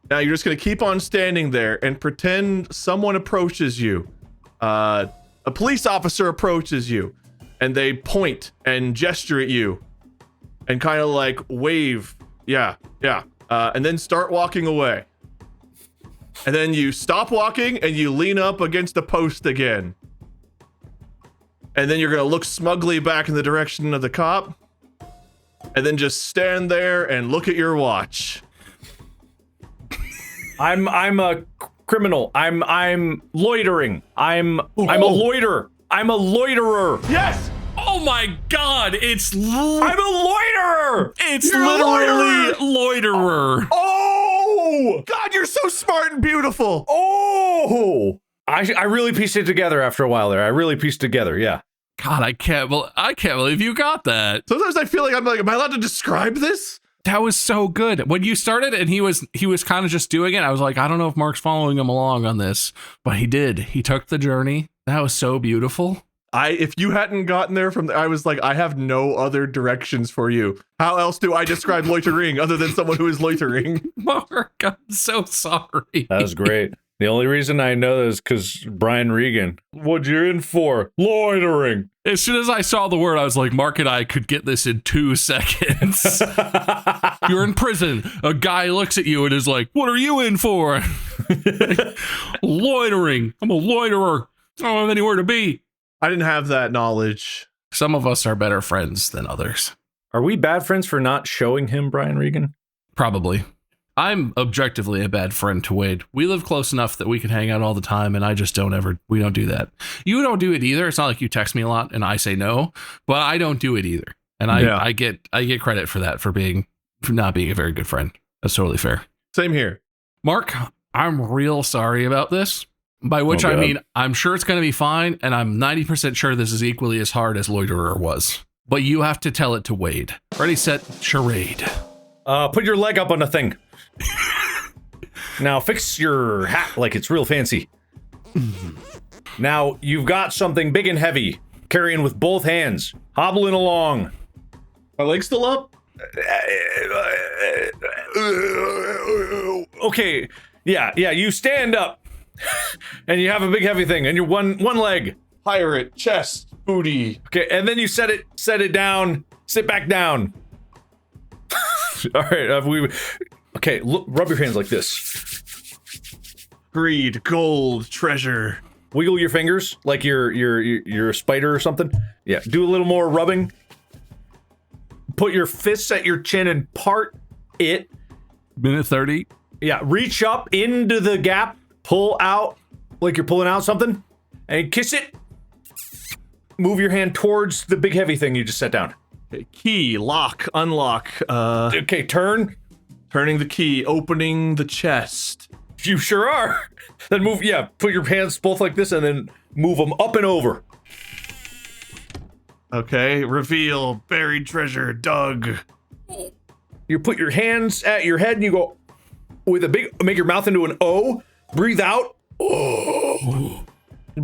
Speaker 4: Now you're just gonna keep on standing there and pretend someone approaches you. A police officer approaches you, and they point and gesture at you, and kind of like wave, yeah, and then start walking away. And then you stop walking and you lean up against the post again. And then you're gonna look smugly back in the direction of the cop. And then just stand there and look at your watch.
Speaker 3: I'm a criminal. I'm loitering. I'm a loiterer. I'm a loiterer.
Speaker 4: Yes!
Speaker 2: Oh my God!
Speaker 3: I'm a loiterer.
Speaker 2: It's
Speaker 4: You're a
Speaker 2: literally loiterer.
Speaker 3: Oh!
Speaker 4: God, you're so smart and beautiful.
Speaker 3: Oh! I really pieced it together after a while there. I really pieced together. Yeah.
Speaker 2: God, I can't believe you got that.
Speaker 4: Sometimes I feel like I'm like, am I allowed to describe this?
Speaker 2: That was so good. When you started and he was kind of just doing it, I was like, I don't know if Mark's following him along on this, but he did. He took the journey. That was so beautiful.
Speaker 4: If you hadn't gotten there from I was like, I have no other directions for you. How else do I describe loitering other than someone who is loitering?
Speaker 2: Mark, I'm so sorry.
Speaker 3: That was great. The only reason I know that is because Brian Regan. What you're in for? Loitering.
Speaker 2: As soon as I saw the word, I was like, Mark and I could get this in 2 seconds. You're in prison. A guy looks at you and is like, what are you in for? Loitering. I'm a loiterer. I don't have anywhere to be.
Speaker 4: I didn't have that knowledge.
Speaker 2: Some of us are better friends than others.
Speaker 3: Are we bad friends for not showing him Brian Regan?
Speaker 2: Probably. I'm objectively a bad friend to Wade. We live close enough that we can hang out all the time, and I just we don't do that. You don't do it either. It's not like you text me a lot and I say no, but I don't do it either. And I get credit for that, for not being a very good friend. That's totally fair.
Speaker 4: Same here.
Speaker 2: Mark, I'm real sorry about this. By which I mean, I'm sure it's going to be fine, and I'm 90% sure this is equally as hard as Loiterer was. But you have to tell it to Wade. Ready, set, charade.
Speaker 3: Put your leg up on the thing. Now fix your hat like it's real fancy. Now you've got something big and heavy, carrying with both hands, hobbling along.
Speaker 4: My leg's still up?
Speaker 3: Okay, yeah, you stand up. And you have a big heavy thing, and you're one leg.
Speaker 4: Pirate, chest, booty.
Speaker 3: Okay, and then you set it down, sit back down. All right, okay, look, rub your hands like this.
Speaker 4: Greed, gold, treasure.
Speaker 3: Wiggle your fingers like you're a spider or something. Yeah, do a little more rubbing. Put your fists at your chin and part it.
Speaker 2: Minute 30.
Speaker 3: Yeah, reach up into the gap. Pull out like you're pulling out something, and kiss it. Move your hand towards the big heavy thing you just set down.
Speaker 4: Okay, key, lock, unlock.
Speaker 3: Okay, turn.
Speaker 4: Turning the key, opening the chest.
Speaker 3: You sure are. Then move, put your hands both like this and then move them up and over.
Speaker 4: Okay, reveal, buried treasure, dug.
Speaker 3: You put your hands at your head and you go with make your mouth into an O. Breathe out. Oh.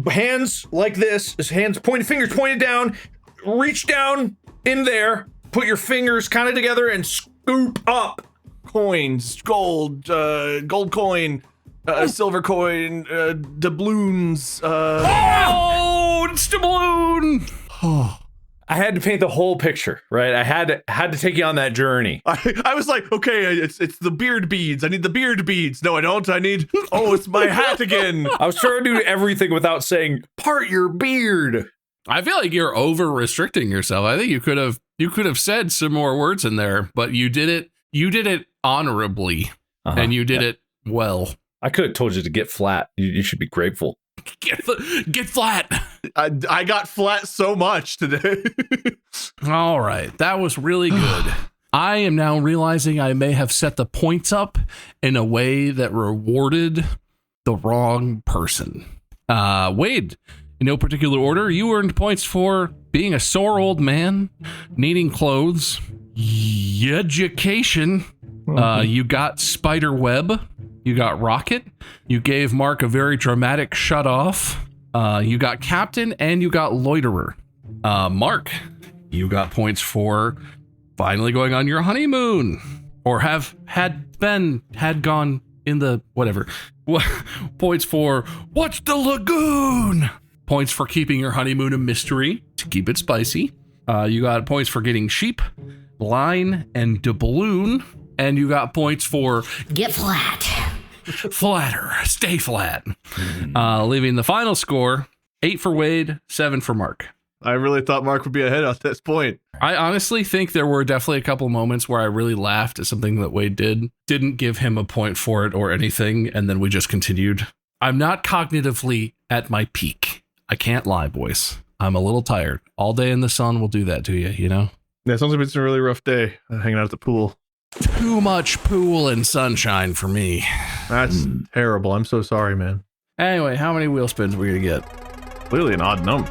Speaker 3: Hands like this. Fingers pointed down. Reach down in there. Put your fingers kind of together and scoop up.
Speaker 4: Coins, gold coin, silver coin, doubloons.
Speaker 2: Oh, it's doubloon.
Speaker 3: I had to paint the whole picture, right? I had to take you on that journey.
Speaker 4: I was like, okay, it's the beard beads. I need the beard beads. No, I don't. It's my hat again.
Speaker 3: I was trying to do everything without saying, part your beard.
Speaker 2: I feel like you're over restricting yourself. I think you could have said some more words in there, but you did it honorably, and you did it well.
Speaker 3: I could have told you to get flat. You should be grateful.
Speaker 2: Get flat.
Speaker 4: I got flat so much today.
Speaker 2: All right. That was really good. I am now realizing I may have set the points up in a way that rewarded the wrong person. Wade, in no particular order, you earned points for being a sore old man, needing clothes, education. You got spider web. You got rocket. You gave Mark a very dramatic shut off. You got captain, and you got loiterer. Mark, you got points for finally going on your honeymoon, or had gone in the whatever. Points for watch the lagoon. Points for keeping your honeymoon a mystery to keep it spicy. You got points for getting sheep, line, and doubloon. And you got points for
Speaker 6: get flat.
Speaker 2: Flatter, stay flat. Leaving the final score 8 for Wade, 7 for Mark.
Speaker 4: I really thought Mark would be ahead at this point.
Speaker 2: I honestly think there were definitely a couple moments where I really laughed at something that Wade did. Didn't give him a point for it or anything, and then we just continued. I'm not cognitively at my peak. I can't lie, boys. I'm a little tired. All day in the sun will do that to you, you know?
Speaker 4: Yeah, it sounds like it's been a really rough day hanging out at the pool.
Speaker 2: Too much pool and sunshine for me.
Speaker 4: That's terrible. I'm so sorry, man.
Speaker 2: Anyway, how many wheel spins are we going to get?
Speaker 4: Clearly an odd number.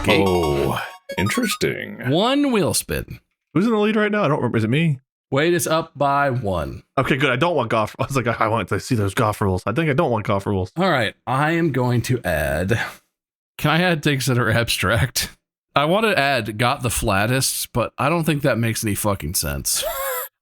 Speaker 3: Oh, interesting.
Speaker 2: 1 wheel spin.
Speaker 4: Who's in the lead right now? I don't remember. Is it me?
Speaker 2: Wade is up by 1.
Speaker 4: Okay, good. I don't want golf. I was like, I want to see those golf rules. I think I don't want golf rules.
Speaker 2: All right. I am going to add Can I add things that are abstract? I want to add got the flattest, but I don't think that makes any fucking sense.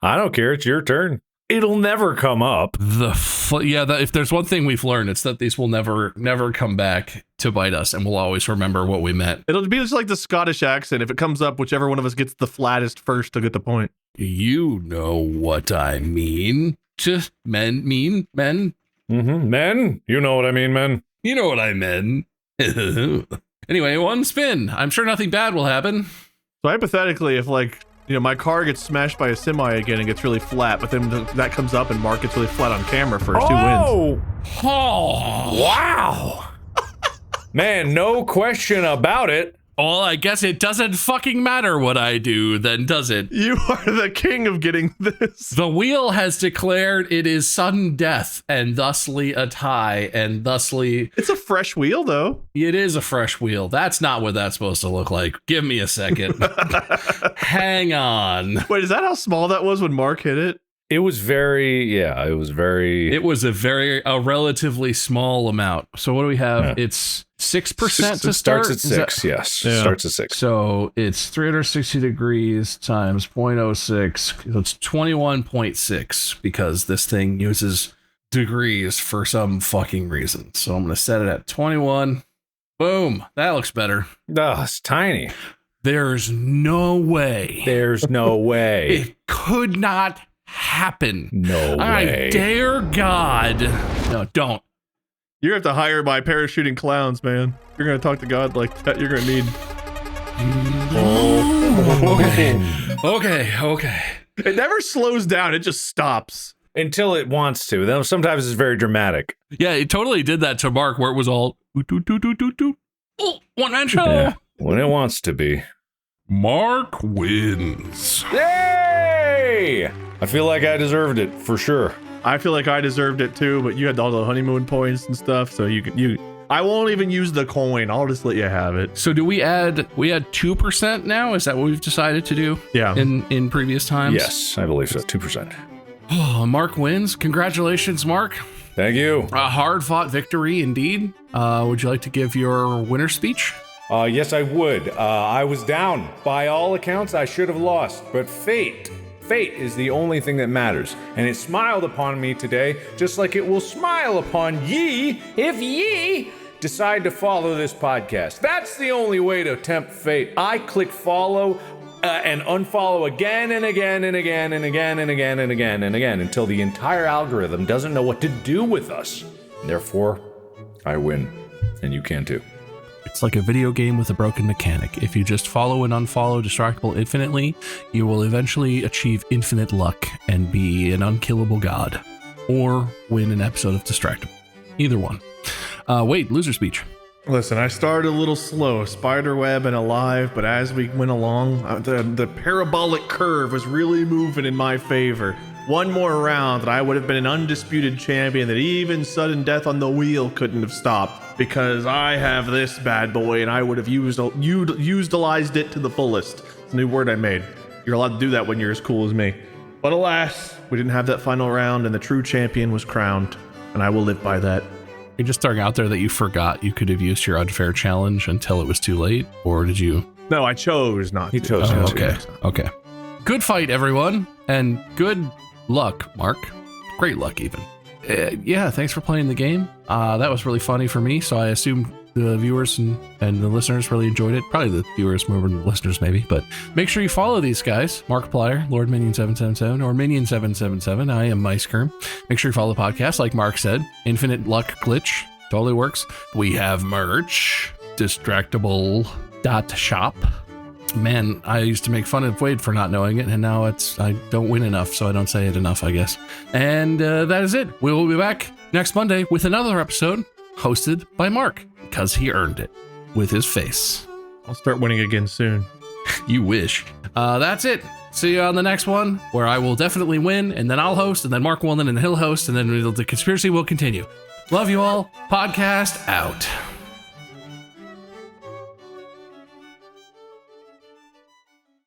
Speaker 3: I don't care. It's your turn. It'll never come up.
Speaker 2: If there's one thing we've learned, it's that these will never come back to bite us, and we'll always remember what we meant.
Speaker 4: It'll be just like the Scottish accent. If it comes up, whichever one of us gets the flattest first to get the point.
Speaker 2: You know what I mean. Just men.
Speaker 3: Mm-hmm. Men? You know what I mean, men.
Speaker 2: You know what I meant. Anyway, one spin. I'm sure nothing bad will happen.
Speaker 4: So hypothetically, if my car gets smashed by a semi again and gets really flat, but then that comes up and Mark gets really flat on camera first, who wins?
Speaker 2: Oh,
Speaker 3: wow. Man, no question about it.
Speaker 2: Well, I guess it doesn't fucking matter what I do, then, does it?
Speaker 4: You are the king of getting this.
Speaker 2: The wheel has declared it is sudden death, and thusly a tie, and thusly...
Speaker 4: It's a fresh wheel, though.
Speaker 2: It is a fresh wheel. That's not what that's supposed to look like. Give me a second. Hang on.
Speaker 4: Wait, is that how small that was when Mark hit it?
Speaker 3: It was
Speaker 2: a relatively small amount. So what do we have? Yeah. It's 6% to start.
Speaker 3: Starts at 6, yes. Yeah. Starts at 6.
Speaker 2: So it's 360 degrees times 0.06. So it's 21.6 because this thing uses degrees for some fucking reason. So I'm going to set it at 21. Boom. That looks better.
Speaker 3: Oh, it's tiny.
Speaker 2: There's no way.
Speaker 3: It
Speaker 2: could not happen.
Speaker 3: No way.
Speaker 2: I dare God. No, don't.
Speaker 4: You have to hire my parachuting clowns, man. You're going to talk to God like that. You're going to need...
Speaker 2: Okay.
Speaker 4: It never slows down. It just stops.
Speaker 3: Until it wants to. Then sometimes it's very dramatic.
Speaker 2: Yeah, it totally did that to Mark where it was all... Oh, one-man show. Yeah,
Speaker 3: when it wants to be.
Speaker 2: Mark wins.
Speaker 3: Yay! I feel like I deserved it for sure.
Speaker 4: I feel like I deserved it too, but you had all the honeymoon points and stuff, so I won't even use the coin. I'll just let you have it.
Speaker 2: So do we add 2% now? Is that what we've decided to do?
Speaker 4: Yeah.
Speaker 2: In previous times?
Speaker 3: Yes, I believe so. 2%.
Speaker 2: Oh, Mark wins. Congratulations, Mark.
Speaker 3: Thank you.
Speaker 2: A hard-fought victory indeed. Would you like to give your winner speech?
Speaker 3: Yes, I would. I was down. By all accounts, I should have lost. But fate is the only thing that matters. And it smiled upon me today, just like it will smile upon ye if ye decide to follow this podcast. That's the only way to tempt fate. I click follow and unfollow again and again and again and again and again and again and again until the entire algorithm doesn't know what to do with us. Therefore, I win. And you can too.
Speaker 2: It's like a video game with a broken mechanic. If you just follow and unfollow Distractible infinitely, you will eventually achieve infinite luck and be an unkillable god. Or win an episode of Distractible. Either one. Wait, loser speech.
Speaker 4: Listen, I started a little slow, spiderweb and alive, but as we went along, the parabolic curve was really moving in my favor. One more round and I would have been an undisputed champion that even sudden death on the wheel couldn't have stopped, because I have this bad boy and I would have utilized it to the fullest. It's a new word I made. You're allowed to do that when you're as cool as me. But alas, we didn't have that final round and the true champion was crowned, and I will live by that.
Speaker 2: You're just throwing out there that you forgot you could have used your unfair challenge until it was too late, or did you?
Speaker 4: No, I chose not to.
Speaker 3: He chose not
Speaker 2: to. Okay. Good fight, everyone, and good luck, Mark. Great luck, even. Yeah, thanks for playing the game. That was really funny for me, so I assume the viewers and the listeners really enjoyed it. Probably the viewers more than the listeners, maybe. But make sure you follow these guys. Markiplier, Lord Minion 777, or Minion 777. I am MiceCurm. Make sure you follow the podcast, like Mark said. Infinite Luck Glitch. Totally works. We have merch. Distractible.shop. Man, I used to make fun of Wade for not knowing it, and now I don't win enough, so I don't say it enough, I guess. And that is it. We will be back next Monday with another episode hosted by Mark, because he earned it with his face.
Speaker 4: I'll start winning again soon.
Speaker 2: You wish. That's it. See you on the next one, where I will definitely win, and then I'll host, and then Mark will win, and he'll host, and then the conspiracy will continue. Love you all. Podcast out.